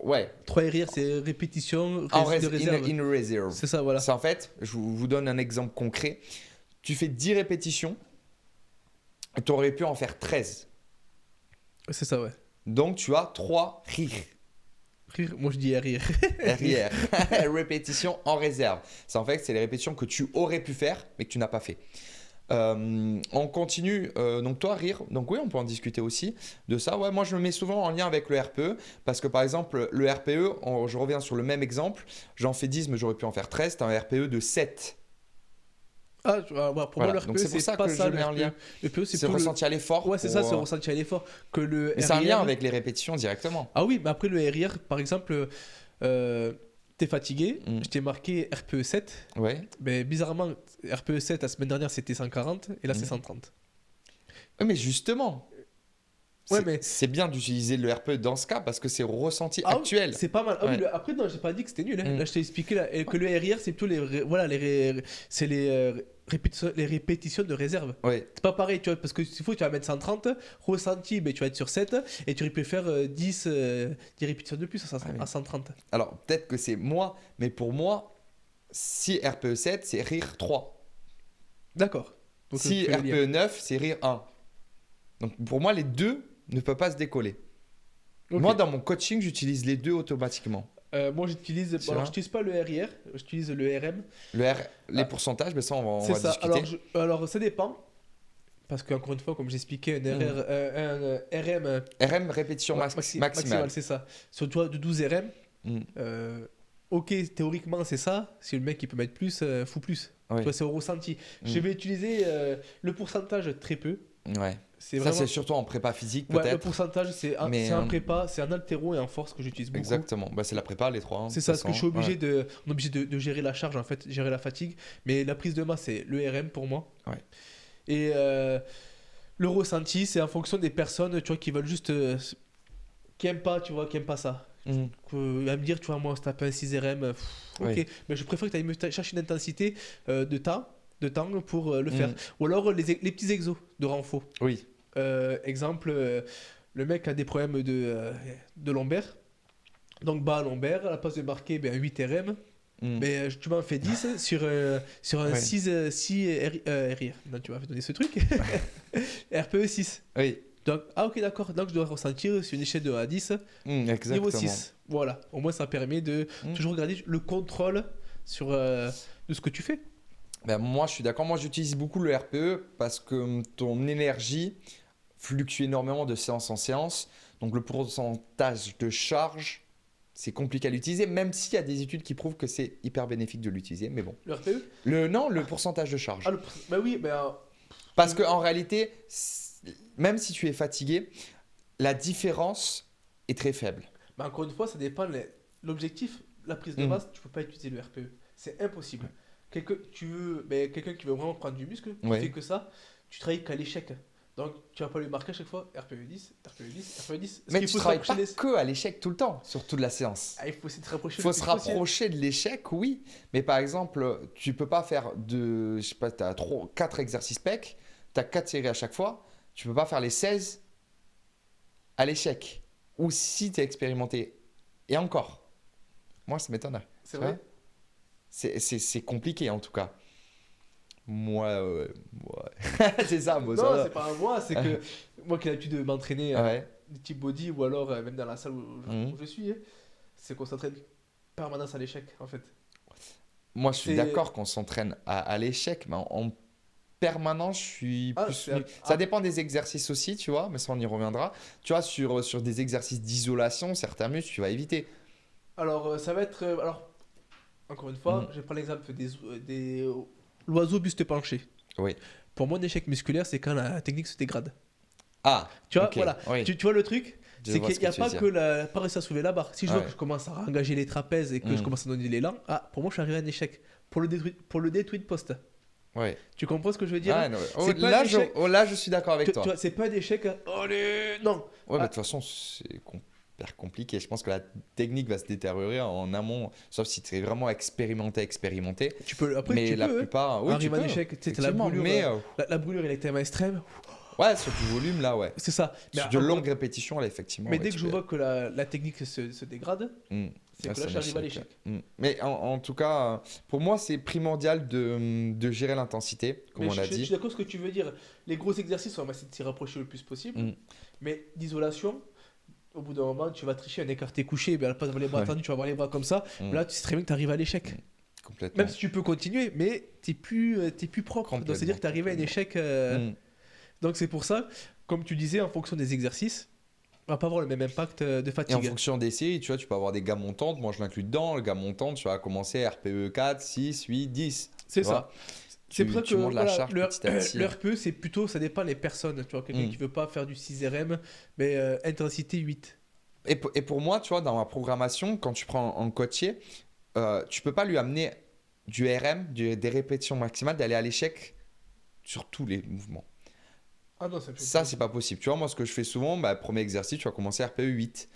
ouais. 3 RIR, c'est répétition de réserve. In reserve. C'est ça, voilà. C'est en fait, je vous donne un exemple concret. Tu fais 10 répétitions, tu aurais pu en faire 13. C'est ça, ouais. Donc, tu as 3 RIR. Moi, je dis RIR. RIR. Répétition en réserve. C'est en fait, c'est les répétitions que tu aurais pu faire, mais que tu n'as pas fait. On continue. Donc toi, rire. Donc oui, on peut en discuter aussi de ça. Ouais, moi, je le mets souvent en lien avec le RPE parce que par exemple, le RPE, je reviens sur le même exemple. J'en fais 10, mais j'aurais pu en faire 13. C'est un RPE de 7. Ah, pour moi, le Donc RPE, c'est pour ça que je le mets en RPE. lien. Le RPE, C'est ressenti à l'effort. Ouais, c'est ça, c'est ressenti à l'effort. Que le Mais c'est un lien RIR... avec les répétitions directement. Ah oui, mais après le RIR, par exemple, t'es fatigué, je t'ai marqué RPE 7. Ouais. Mais bizarrement, RPE 7, la semaine dernière, c'était 140 et là, c'est 130. Oui, mais justement, Ouais, mais... c'est bien d'utiliser le RPE dans ce cas parce que c'est ressenti actuel. C'est pas mal. Ah, Ouais. oui, après, non, j'ai pas dit que c'était nul. Là, je t'ai expliqué que le RIR, c'est plutôt c'est les répétitions de réserve. Ouais. C'est pas pareil, tu vois, parce que s'il faut, tu vas mettre 130, ressenti, mais tu vas être sur 7, et tu peux faire 10 répétitions de plus à 130. Alors, peut-être que c'est moi, mais pour moi, si RPE 7, c'est rire 3. D'accord. Donc, Si RPE 9, c'est rire 1. Donc, pour moi, les deux ne peuvent pas se décoller. Okay. Moi, dans mon coaching, j'utilise les deux automatiquement. Moi, j'utilise. Alors, j'utilise pas le RIR, j'utilise le RM. Les pourcentages, mais ça, on va ça. discuter. Alors, ça dépend. Parce qu'encore une fois, comme j'expliquais, un RM. RM, répétition maximale. C'est ça. Sur toi, de 12 RM. Ok, théoriquement, c'est ça. Si le mec il peut mettre plus, fout plus. Ouais. Toi, c'est au ressenti. Je vais utiliser le pourcentage très peu. Ouais. Ça, c'est surtout en prépa physique, ouais, peut-être. le pourcentage, c'est en prépa, c'est en altéro et en force que j'utilise beaucoup. Exactement. Bah, c'est la prépa, les trois. C'est ça, parce que je suis obligé on est obligé de gérer la charge, en fait, gérer la fatigue. Mais la prise de masse, c'est le RM pour moi. Ouais. Et le ressenti, c'est en fonction des personnes, tu vois, qui veulent juste... qui aiment pas, tu vois, qui aiment pas ça. À me dire, tu vois, moi, on se tape un 6 RM, ok. Mais je préfère que tu ailles me chercher une intensité de temps pour le faire. Ou alors les petits exos de renfort. Oui. Exemple, le mec a des problèmes de lombaire. Donc bas lombaire, à la place de marquer 8 RM, tu m'en fais 10 sur un 6 RIR. Donc tu m'as fait donner ce truc. RPE 6. Oui. Donc, ok, d'accord. Donc je dois ressentir sur une échelle de 1 à 10, niveau 6. Voilà. Au moins, ça permet de toujours regarder le contrôle de ce que tu fais. Ben, moi, je suis d'accord. Moi, j'utilise beaucoup le RPE parce que ton énergie fluctue énormément de séance en séance. Donc, le pourcentage de charge, c'est compliqué à l'utiliser, même s'il y a des études qui prouvent que c'est hyper bénéfique de l'utiliser. Mais bon. Le RPE Non, le pourcentage de charge. Bah oui, parce qu'en réalité, même si tu es fatigué, la différence est très faible. Mais encore une fois, ça dépend. L'objectif, la prise de masse, tu ne peux pas utiliser le RPE. C'est impossible. Ouais. Quelqu'un qui veut vraiment prendre du muscle, tu fais que ça, tu travailles qu'à l'échec. Donc, tu vas pas lui marquer à chaque fois RPE 10, RPE 10, RPE 10. Mais tu ne travailles pas que à l'échec tout le temps, sur toute la séance. Il faut aussi te rapprocher. Il faut se rapprocher de l'échec, oui. Mais par exemple, tu ne peux pas faire je sais pas, tu as 4 exercices PEC, tu as 4 séries à chaque fois. Tu ne peux pas faire les 16 à l'échec. Ou si tu es expérimenté. Et encore, moi, ça m'étonne. C'est vrai. C'est compliqué en tout cas. Moi, c'est ça. Moi, non, c'est pas moi, c'est que moi qui ai l'habitude de m'entraîner des types body ou alors même dans la salle où je suis, c'est qu'on s'entraîne permanence à l'échec en fait. Moi, je suis d'accord qu'on s'entraîne à l'échec, mais en permanence, je suis plus... Ça dépend des exercices aussi, tu vois, mais ça, on y reviendra. Tu vois, sur des exercices d'isolation, certains muscles, tu vas éviter. Alors, ça va être... encore une fois, je prends l'exemple des l'oiseau buste penché. Oui. Pour moi, un échec musculaire, c'est quand la technique se dégrade. Ah, tu vois, okay. voilà. Oui. Tu vois le truc, c'est qu'il n'y a pas que pas réussi à soulever la barre. Si je vois que je commence à engager les trapèzes et que je commence à donner l'élan, pour moi, je suis arrivé à un échec. Pour le détruit de poste. Ouais. Tu comprends ce que je veux dire? Là, je suis d'accord avec toi. Tu vois, c'est pas un échec. Non. Ouais, mais de toute façon, c'est hyper compliqué. Je pense que la technique va se détériorer en amont, sauf si tu es vraiment expérimenté. Tu peux, après, mais la plupart, oui, arrive à un échec. Tu sais, la brûlure, la brûlure, elle est tellement extrême. Ouais, sur du volume, là, ouais. C'est ça. Sur de longues répétitions, là, effectivement. Mais dès que je vois que la technique se dégrade, c'est que là, j'arrive à l'échec. Mais en tout cas, pour moi, c'est primordial de gérer l'intensité, comme on l'a dit. Je suis d'accord avec ce que tu veux dire. Les gros exercices, on va essayer de s'y rapprocher le plus possible. Mais d'isolation, au bout d'un moment, tu vas tricher un écarté couché. À la place d'avoir les bras tendus, tu vas avoir les bras comme ça. Là, tu sais très bien que tu arrives à l'échec. Complètement. Même si tu peux continuer, mais t'es plus propre. Donc, c'est-à-dire que tu arrives à un échec. Donc, c'est pour ça, comme tu disais, en fonction des exercices, on va pas avoir le même impact de Et fatigue. en fonction des séries, tu vois, tu peux avoir des gammes montantes. Moi, je l'inclus dedans. Le gamme montante, tu vas commencer RPE 4, 6, 8, 10. C'est ça. C'est pour ça que montes la charge petit à petit. le RPE, c'est plutôt, ça dépend des personnes. Tu vois, quelqu'un qui veut pas faire du 6 RM, mais intensité 8. Et pour moi, tu vois, dans ma programmation, quand tu prends en coachier, tu peux pas lui amener du RM, des répétitions maximales, d'aller à l'échec sur tous les mouvements. Ah non, Ça, c'est pas possible. Tu vois, moi, ce que je fais souvent, premier exercice, tu vas commencer RPE 8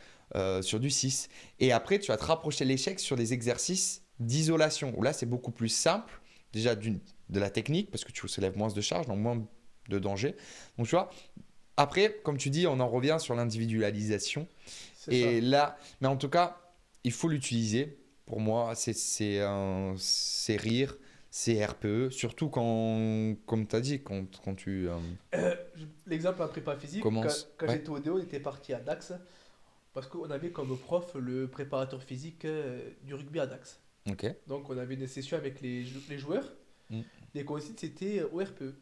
sur du 6. Et après, tu vas te rapprocher de l'échec sur des exercices d'isolation, où là, c'est beaucoup plus simple, déjà de la technique, parce que tu soulèves moins de charge, donc moins de danger. Donc, tu vois, après, comme tu dis, on en revient sur l'individualisation. Et là, mais en tout cas, il faut l'utiliser. Pour moi, c'est rire, c'est RPE, surtout quand, comme tu as dit, quand tu l'exemple en prépa physique, commences. Quand j'étais au DO, on était parti à Dax, parce qu'on avait comme prof le préparateur physique du rugby à Dax. Okay. Donc on avait une session avec les joueurs. Les consignes, c'était au RPE.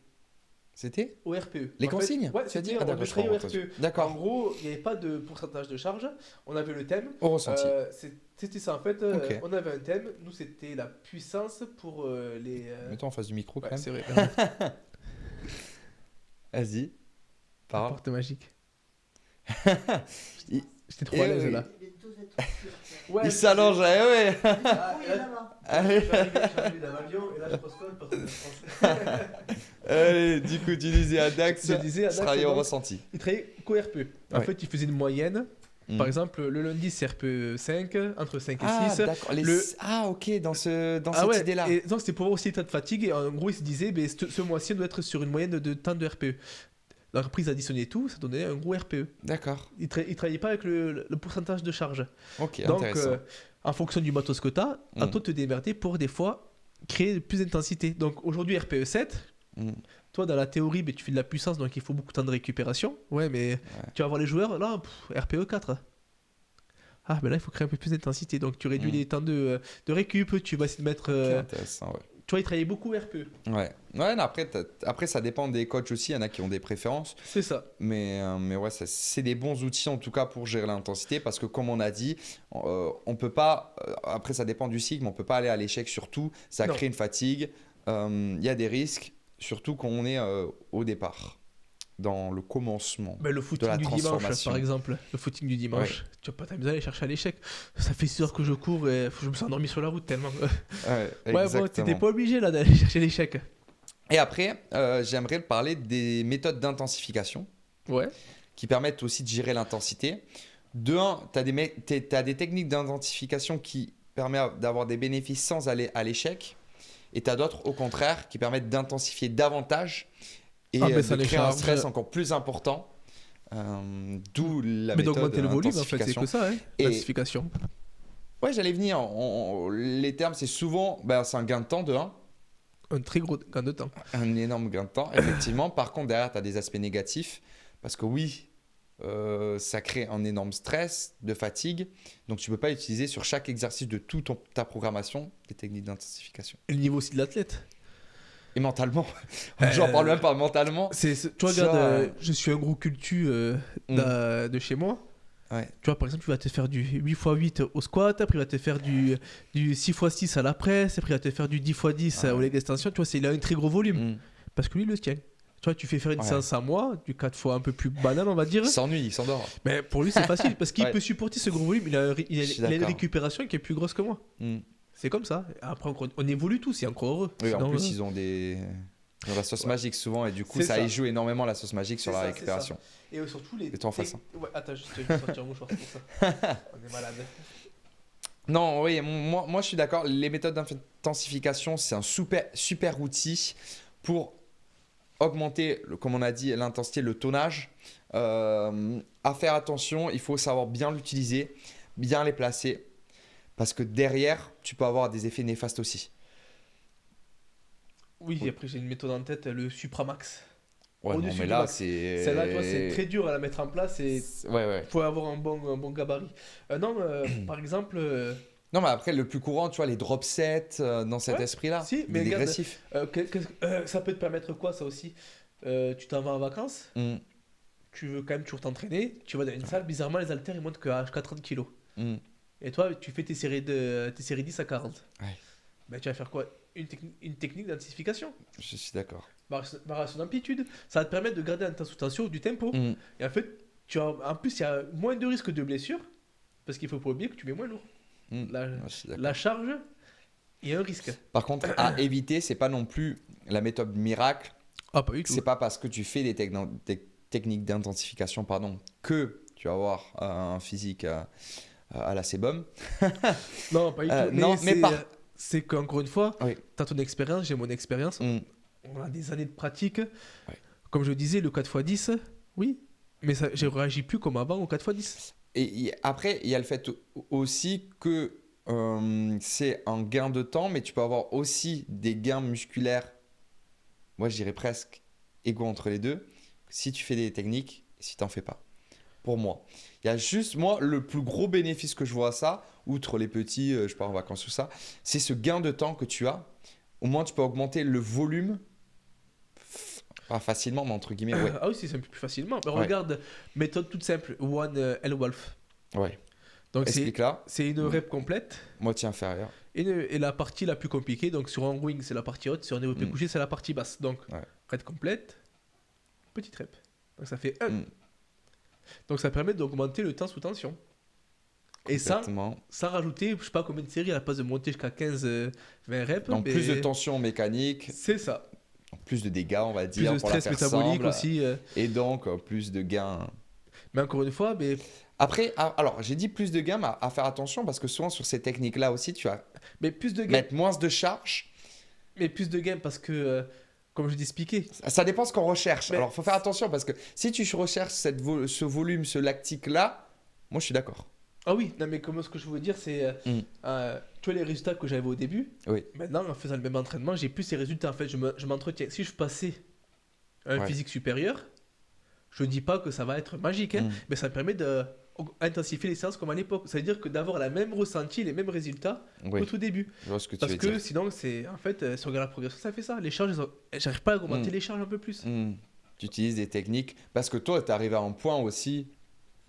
C'était au RPE. Les consignes? Ouais, c'était on travaillait au RPE. D'accord. En gros, il n'y avait pas de pourcentage de charge. On avait le thème. Au ressenti. C'était ça, en fait. On avait un thème. Nous, c'était la puissance pour les... Mets-toi en face du micro, quand même. C'est vrai. Vas-y. Parle. Porte magique. J'étais trop à l'aise, là. Il s'allonge, ouais. Allez. J'arrive dans l'avion et là, je proscole parce que je pense. Allez, du coup, tu disais à Dax, tu travaillait au ressenti. Il travaillait qu'au RPE. En fait, il faisait une moyenne. Par exemple, le lundi, c'est RPE 5, entre 5 et 6. D'accord. Ah, ok, dans cette idée-là. Et donc, c'était pour voir aussi l'état de fatigue. Et en gros, il se disait, ce mois-ci, on doit être sur une moyenne de temps de RPE. Donc après, ils additionnaient tout, ça donnait un gros RPE. D'accord. Ils ne travaillaient pas avec le pourcentage de charge. Ok, donc, intéressant. En fonction du matos que tu as, à toi de te démerder pour des fois créer plus d'intensité. Donc aujourd'hui, RPE 7, toi dans la théorie, tu fais de la puissance, donc il faut beaucoup de temps de récupération. Ouais, mais tu vas voir les joueurs, là, RPE 4. Ah, ben là, il faut créer un peu plus d'intensité. Donc tu réduis les temps de récup, tu vas essayer de mettre... intéressant, ouais. Tu vois, ils travaillaient beaucoup RPE. Ouais, non, après, ça dépend des coachs aussi. Il y en a qui ont des préférences. C'est ça. Mais ouais, c'est des bons outils en tout cas pour gérer l'intensité parce que comme on a dit, on peut pas. Après, ça dépend du cycle, mais on peut pas aller à l'échec sur tout. Ça crée une fatigue. Il y a des risques, surtout quand on est au départ, dans le commencement. Le footing du dimanche, par exemple. Le footing du dimanche. Tu vas pas t'amuser à aller chercher à l'échec. Ça fait 6 heures que je cours et je me suis endormi sur la route tellement. Bon, t'étais pas obligé là d'aller chercher l'échec. Et après, j'aimerais parler des méthodes d'intensification qui permettent aussi de gérer l'intensité. De un, tu as des techniques d'intensification qui permettent d'avoir des bénéfices sans aller à l'échec. Et tu as d'autres, au contraire, qui permettent d'intensifier davantage et de créer un stress encore plus important. D'où la méthode. Mais d'augmenter le volume, en fait, c'est que ça, l'intensification. Ouais, j'allais venir. Les termes, c'est souvent, c'est un gain de temps de 1. Un très gros gain de temps. Un énorme gain de temps, effectivement. Par contre, derrière, tu as des aspects négatifs. Parce que oui, ça crée un énorme stress, de fatigue. Donc, tu ne peux pas utiliser sur chaque exercice de toute ta programmation des techniques d'intensification. Et le niveau aussi de l'athlète. Et mentalement. J'en parle même pas mentalement. Tu regardes, je suis un gros cultu de chez moi. Ouais. Tu vois, par exemple, tu vas te faire du 8x8 au squat, après il va te faire du 6x6 à la presse, après il va te faire du 10x10 au leg extension. Tu vois, il a un très gros volume. Parce que lui, il le tient. Tu vois, tu fais faire une séance à moi, du 4 fois un peu plus banal, on va dire. Il s'ennuie, il s'endort. Mais pour lui, c'est facile parce qu'il peut supporter ce gros volume. Il a une récupération qui est plus grosse que moi. C'est comme ça. Après, on évolue tous, c'est encore heureux. Oui, en plus, ils ont la sauce magique souvent et du coup, ça y joue énormément la sauce magique sur la récupération. Et surtout les. Et toi en face. Ouais, attends, je vais sortir un mouchoir pour ça. On est malade. Non, oui, moi je suis d'accord. Les méthodes d'intensification, c'est un super outil pour augmenter, comme on a dit, l'intensité, le tonnage. À faire attention, il faut savoir bien l'utiliser, bien les placer. Parce que derrière, tu peux avoir des effets néfastes aussi. Oui, après j'ai une méthode en tête, le Supramax. Ouais, non, mais là, c'est... Celle-là, tu vois, c'est très dur à la mettre en place et il faut avoir un bon gabarit. Par exemple, Non, mais après, le plus courant, tu vois, les drop sets dans cet Ouais, esprit-là, si, les mais regarde, dégressifs. ça peut te permettre quoi, ça aussi? Tu t'en vas en vacances, Mm, tu veux quand même toujours t'entraîner, tu vas dans une salle, bizarrement, les haltères, ils montent jusqu'à 30 kilos. mm. Et toi, tu fais tes séries 10 à 40. Ouais, Ben, tu vas faire quoi? Une technique d'intensification. je suis d'accord. Variation d'amplitude. Ça va te permettre de garder un temps sous tension du tempo. Mm, Et en fait, en plus, il y a moins de risque de blessure. Parce qu'il faut pas oublier que tu mets moins lourd. mm. La, Ouais, je suis d'accord. la charge, il y a un risque. Par contre, à éviter, c'est pas non plus la méthode miracle. Ah, pas du tout. C'est pas parce que tu fais des techniques d'intensification, pardon, que tu vas avoir un physique à la sébum. Non, pas du tout. non, mais c'est qu'encore une fois, Oui. tu as ton expérience, j'ai mon expérience. Mm. On a des années de pratique. Comme je disais, le 4x10, oui. Mais ça, je réagis plus comme avant au 4x10. Et après, il y a le fait aussi que c'est un gain de temps, mais tu peux avoir aussi des gains musculaires, moi je dirais presque égaux entre les deux, si tu fais des techniques et si tu n'en fais pas. Pour moi. Il y a juste, moi, le plus gros bénéfice que je vois à ça, outre les petits, je pars en vacances ou ça, c'est ce gain de temps que tu as. Au moins, tu peux augmenter le volume, pas facilement, mais entre guillemets, ouais. Ah oui, c'est un peu plus facilement. Mais Ouais. regarde, méthode toute simple, One L Wolf. Ouais. Donc Explique là, c'est une rep complète. moitié inférieure. Et la partie la plus compliquée, donc sur un wing, c'est la partie haute, sur un développé couché, c'est la partie basse. Donc, Ouais. rep complète, petite rep. Donc ça fait 1. Mm. Donc ça permet d'augmenter le temps sous tension. Et Complètement. sans rajouter, je sais pas combien de séries, à la place de monter jusqu'à 15-20 reps. Donc mais plus de tension mécanique, C'est ça. plus de dégâts, on va Plus dire, de pour la stress faire métabolique simple, aussi. et donc plus de gains. Mais encore une fois, Après, alors j'ai dit plus de gains, mais à faire attention parce que souvent sur ces techniques-là aussi, tu vas mais plus de gains. mettre moins de charge. Mais plus de gains parce que, comme je l'expliquais, Ça dépend ce qu'on recherche. Mais- Alors, faut faire attention parce que si tu recherches ce volume, ce lactique-là, moi je suis d'accord. ah oui, non mais comme ce que je veux dire, c'est tu vois les résultats que j'avais au début. Oui. Maintenant, en faisant le même entraînement, j'ai plus ces résultats. En fait, je m'entretiens. Si je passais à un Ouais. physique supérieur, je dis pas que ça va être magique, hein, mais ça me permet d'intensifier les séances comme à l'époque. Ça veut dire que d'avoir la même ressenti, les mêmes résultats Oui, qu'au tout début. je vois ce que tu Parce veux que dire. sinon, c'est en fait, si on regarde la progression, ça fait ça. Les charges, j'arrive pas à augmenter les charges un peu plus. Tu utilises des techniques parce que toi, tu es arrivé à un point aussi,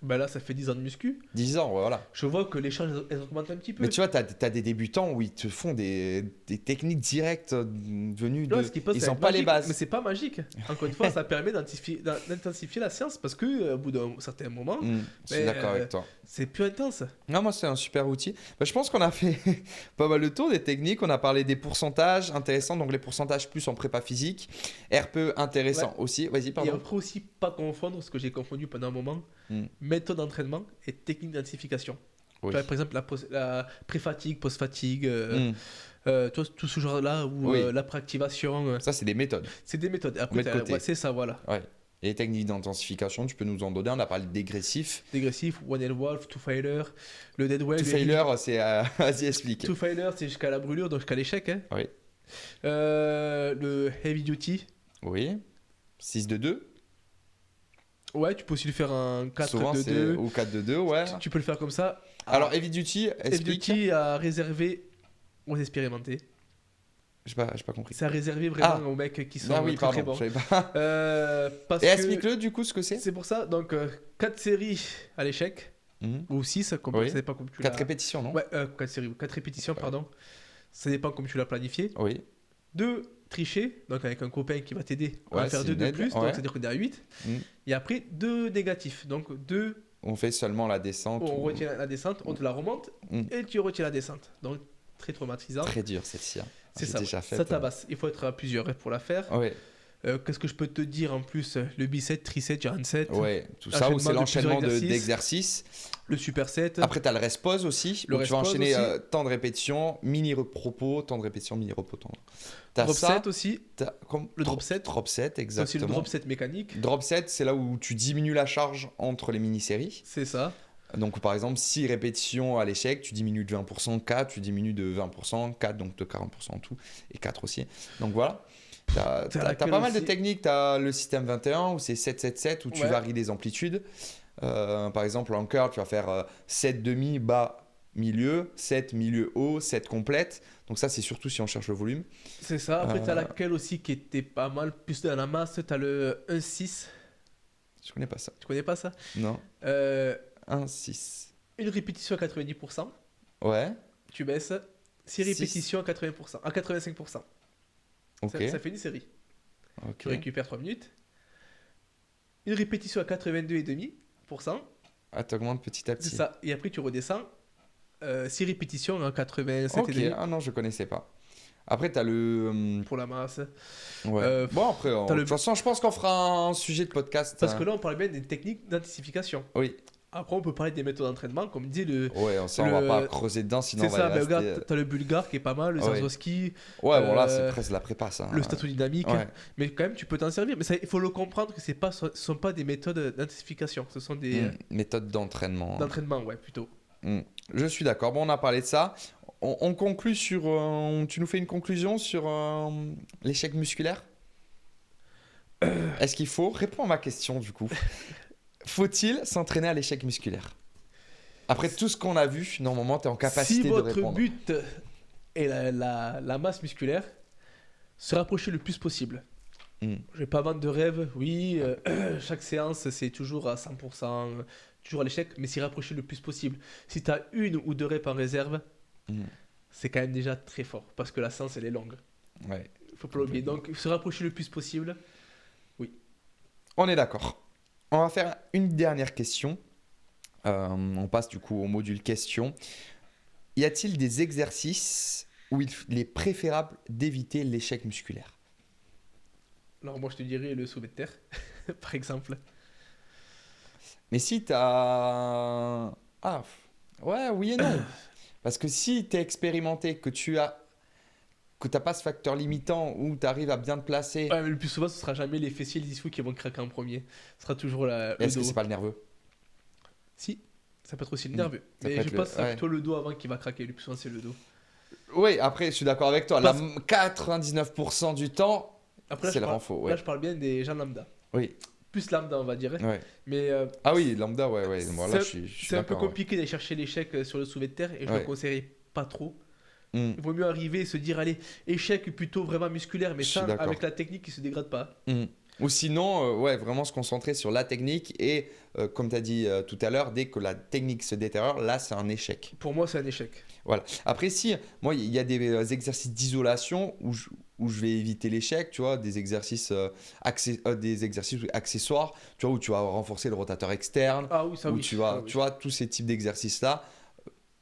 Bah là, ça fait 10 ans de muscu. 10 ans, voilà. Je vois que les charges, elles augmentent un petit peu. Mais tu vois, tu as des débutants où ils te font des techniques directes venues de. Ouais, ce qui passe, Ils c'est sont pas les magique, bases. Mais c'est pas magique. Encore une fois, ça permet d'intensifier la séance parce que au bout d'un certain moment, Je suis d'accord avec toi. c'est plus intense. Non, moi, c'est un super outil. Bah, je pense qu'on a fait pas mal le tour des techniques. On a parlé des pourcentages intéressants, donc les pourcentages plus en prépa physique. RPE intéressant aussi. Vas-y, Et pardon. après aussi, pas confondre ce que j'ai confondu pendant un moment méthode d'entraînement et technique d'intensification. Oui. Tu vois, par exemple, la pré-fatigue, post-fatigue, toi, tout ce genre-là, ou Oui. la préactivation, Ça, c'est des méthodes. c'est des méthodes. met Après, de côté. ouais, c'est ça, voilà. Ouais. Et les techniques d'intensification, tu peux nous en donner. On a parlé de dégressif. Dégressif, One L Wolf, Two Filer, le Dead Well. Two failure, c'est. Vas-y, explique. Two Filer, c'est jusqu'à la brûlure, donc jusqu'à l'échec. Hein. Oui. Le Heavy Duty, Oui. 6 de 2. ouais, tu peux aussi le faire en 4 Souvent, de c'est 2. ou 4 de 2, ouais. Tu peux le faire comme ça. Alors, Heavy Duty, Heavy explique. Duty à réserver aux expérimentés. J'ai pas compris. C'est à réserver vraiment Ah. aux mecs qui sont Ah oui, très très pardon, bons. je savais pas. Parce Et que explique-le du coup ce que c'est. c'est pour ça, donc 4 séries à l'échec, ou 6, Oui. ça dépend comme tu 4 l'as. répétitions, non? Ouais, 4 séries, 4 répétitions, pardon. Ça dépend comme tu l'as planifié. Oui. 2 tricher, donc avec un copain qui va t'aider, on va Ouais, faire c'est 2 une de aide, plus, donc ouais. c'est-à-dire qu'on est à 8. Mm. Et après 2 négatifs, donc 2, On fait seulement la descente. on ou- retient la descente, on te la remonte, Mm. et tu retiens la descente. Donc très traumatisant. Très dur celle-ci. Hein. C'est J'ai ça, déjà fait. ça tabasse. Il faut être à plusieurs pour la faire. Ouais, Qu'est-ce que je peux te dire en plus? Le bicep, tricep, giant set, ouais, tout ça, ou c'est Enchaînement de l'enchaînement plusieurs d'exercices. le superset. Après, tu as le rest pause aussi, Le où tu vas rest pause enchaîner aussi. temps de répétition, mini-repos, temps de répétition, mini-repos, temps. Tu as drop ça, set aussi. Le drop set. Drop set, C'est aussi le exactement. drop set mécanique. Drop set, c'est là où tu diminues la charge entre les mini-séries. C'est ça. Donc, par exemple, 6 répétitions à l'échec, tu diminues de 20%, 4, tu diminues de 20%, 4, donc de 40% en tout, et 4 aussi. Donc voilà. T'as laquelle pas mal de aussi techniques. Tu as le système 21 où c'est 7-7-7 où tu Ouais. varies les amplitudes. Par exemple, en cœur, tu vas faire 7 demi, bas, milieu, 7 milieu haut, 7 complète. Donc ça, c'est surtout si on cherche le volume. C'est ça. Après, tu as laquelle aussi qui était pas mal, plus dans la masse. Tu as le 1-6. Je connais pas ça. Tu connais pas ça? Non. Euh, 1-6. Une répétition à 90%. Ouais. Tu baisses. 6 répétitions à 80%, à 85%. Ok. Ça fait une série. Ok. Tu récupères 3 minutes. Une répétition à 82,5%. Ah, t'augmentes petit à petit. C'est ça. Et après, tu redescends. 6 répétitions à 87,5%. Ok. Ah non, je connaissais pas. Après, t'as le. Pour la masse. Ouais. Bon, après, de t'as le- toute façon, je pense qu'on fera un sujet de podcast. Parce que là, on parle bien des techniques d'intensification. Oui. Après, on peut parler des méthodes d'entraînement, comme dit le. Ouais, on va pas creuser dedans, sinon C'est on va ça, y ben rester. regarde, t'as le bulgare qui est pas mal, le Ouais. Zarzowski, Ouais, bon là, c'est presque la prépa, ça. le statodynamique. Ouais. Mais quand même, tu peux t'en servir. Mais il faut le comprendre que ce sont pas des méthodes d'intensification, ce sont des Méthode d'entraînement. d'entraînement, ouais, plutôt. Je suis d'accord. Bon, on a parlé de ça. On conclut sur. Tu nous fais une conclusion sur l'échec musculaire? Est-ce qu'il faut. Réponds à ma question, du coup. Faut-il s'entraîner à l'échec musculaire? Après tout ce qu'on a vu, normalement, tu es en capacité Si de votre répondre. but est la masse musculaire, se rapprocher le plus possible. Je vais pas vendre de rêve, oui, chaque séance c'est toujours à 100%, toujours à l'échec, mais s'y rapprocher le plus possible. Si tu as 1 ou 2 reps en réserve, c'est quand même déjà très fort, parce que la séance elle est longue. Ouais. Faut pas l'oublier. Donc se rapprocher le plus possible. On est d'accord. On va faire une dernière question. On passe du coup au module question. Y a-t-il des exercices où il est préférable d'éviter l'échec musculaire? Alors moi je te dirais le soulevé de terre, par exemple. Mais si tu as... Ah, ouais, oui et non. Parce que si tu es expérimenté, que tu n'as pas ce facteur limitant où tu arrives à bien te placer, Ouais, mais le plus souvent ce sera jamais les fessiers et les ischios qui vont craquer en premier. Ce sera toujours le est-ce dos. que c'est pas le nerveux? Si, ça peut être aussi le nerveux. Ça Mais peut je être pense que c'est ouais. plutôt le dos avant qui va craquer. Le plus souvent c'est le dos. Oui, après, je suis d'accord avec toi. Parce- 99% du temps, Après là, c'est je le parle, renfort. là je parle bien des gens lambda. Oui. Plus lambda on va dire. Ouais. Mais Ah oui, lambda, ouais. Bon, là, c'est je suis c'est un peu d'accord. compliqué d'aller chercher l'échec sur le soulevé de terre et je Ouais. le conseillerais pas trop. Mm. Il vaut mieux arriver et se dire allez, échec plutôt vraiment musculaire, mais Je suis ça d'accord. avec la technique qui se dégrade pas. Ou sinon, ouais, vraiment se concentrer sur la technique et, comme tu as dit tout à l'heure, dès que la technique se détériore, là, c'est un échec. Pour moi c'est un échec. Voilà. Après, si, moi, il y a des exercices d'isolation où je vais éviter l'échec, tu vois, des exercices, des exercices accessoires, tu vois, où tu vas renforcer le rotateur externe, Ah oui, ça où oui. tu vas, Ah oui. tu vois, tous ces types d'exercices-là,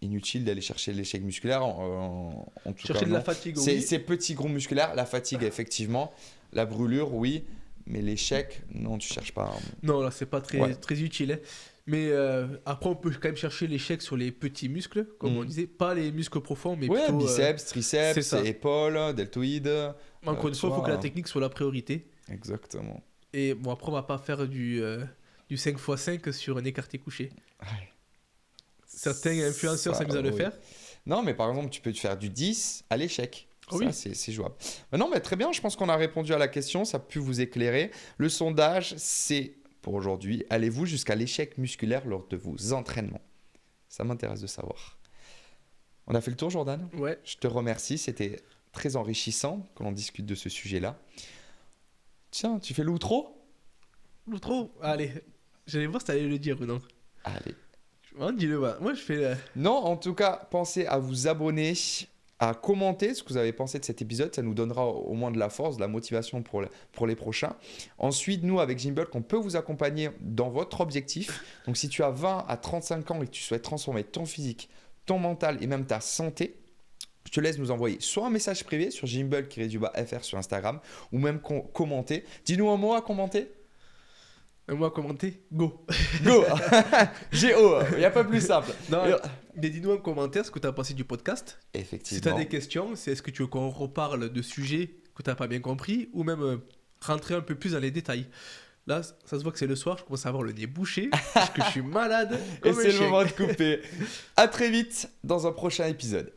inutile d'aller chercher l'échec musculaire, en tout Chercher cas, de la non. fatigue, Ces oui. ces petits groupes musculaires, la fatigue, effectivement, la brûlure, oui, mais l'échec, non, tu cherches pas. Non, là, c'est pas très, Ouais. très utile. Hein. Mais après, on peut quand même chercher l'échec sur les petits muscles, comme on disait. Pas les muscles profonds, mais Ouais, plutôt. biceps, c'est triceps, ça. épaules, deltoïdes. Encore une tu fois, il faut vois, que la technique soit la priorité. Exactement. Et bon, après, on va pas faire du 5x5 sur un écarté couché. Ouais. Certains influenceurs Ça, s'amusent à le oui. faire. Non, mais par exemple, tu peux te faire du 10 à l'échec. Ah Ça, oui. c'est jouable. Non, mais très bien, je pense qu'on a répondu à la question, ça a pu vous éclairer. Le sondage, c'est pour aujourd'hui, allez-vous jusqu'à l'échec musculaire lors de vos entraînements? Ça m'intéresse de savoir. On a fait le tour, Jordan? Ouais. Je te remercie, c'était très enrichissant que l'on discute de ce sujet-là. Tiens, tu fais l'outro? L'outro. Allez, j'allais voir si t'allais le dire ou non. Allez. Hein, dis-le, ouais. Moi, je fais. Non, en tout cas, pensez à vous abonner, à commenter ce que vous avez pensé de cet épisode. Ça nous donnera au moins de la force, de la motivation pour les prochains. Ensuite, nous, avec Gymbulk, on peut vous accompagner dans votre objectif. Donc, si tu as 20 à 35 ans et que tu souhaites transformer ton physique, ton mental et même ta santé, je te laisse nous envoyer soit un message privé sur Gymbulk-FR sur Instagram ou même commenter. Dis-nous un mot à commenter. Moi, commenter, go. Go. G-O, il n'y a pas plus simple. Non, mais dis-nous en commentaire ce que tu as pensé du podcast. Effectivement. Si tu as des questions, c'est est-ce que tu veux qu'on reparle de sujets que tu n'as pas bien compris ou même rentrer un peu plus dans les détails. Là, ça se voit que c'est le soir, je commence à avoir le nez bouché parce que je suis malade. Et comme un c'est le chien. moment de couper. À très vite dans un prochain épisode.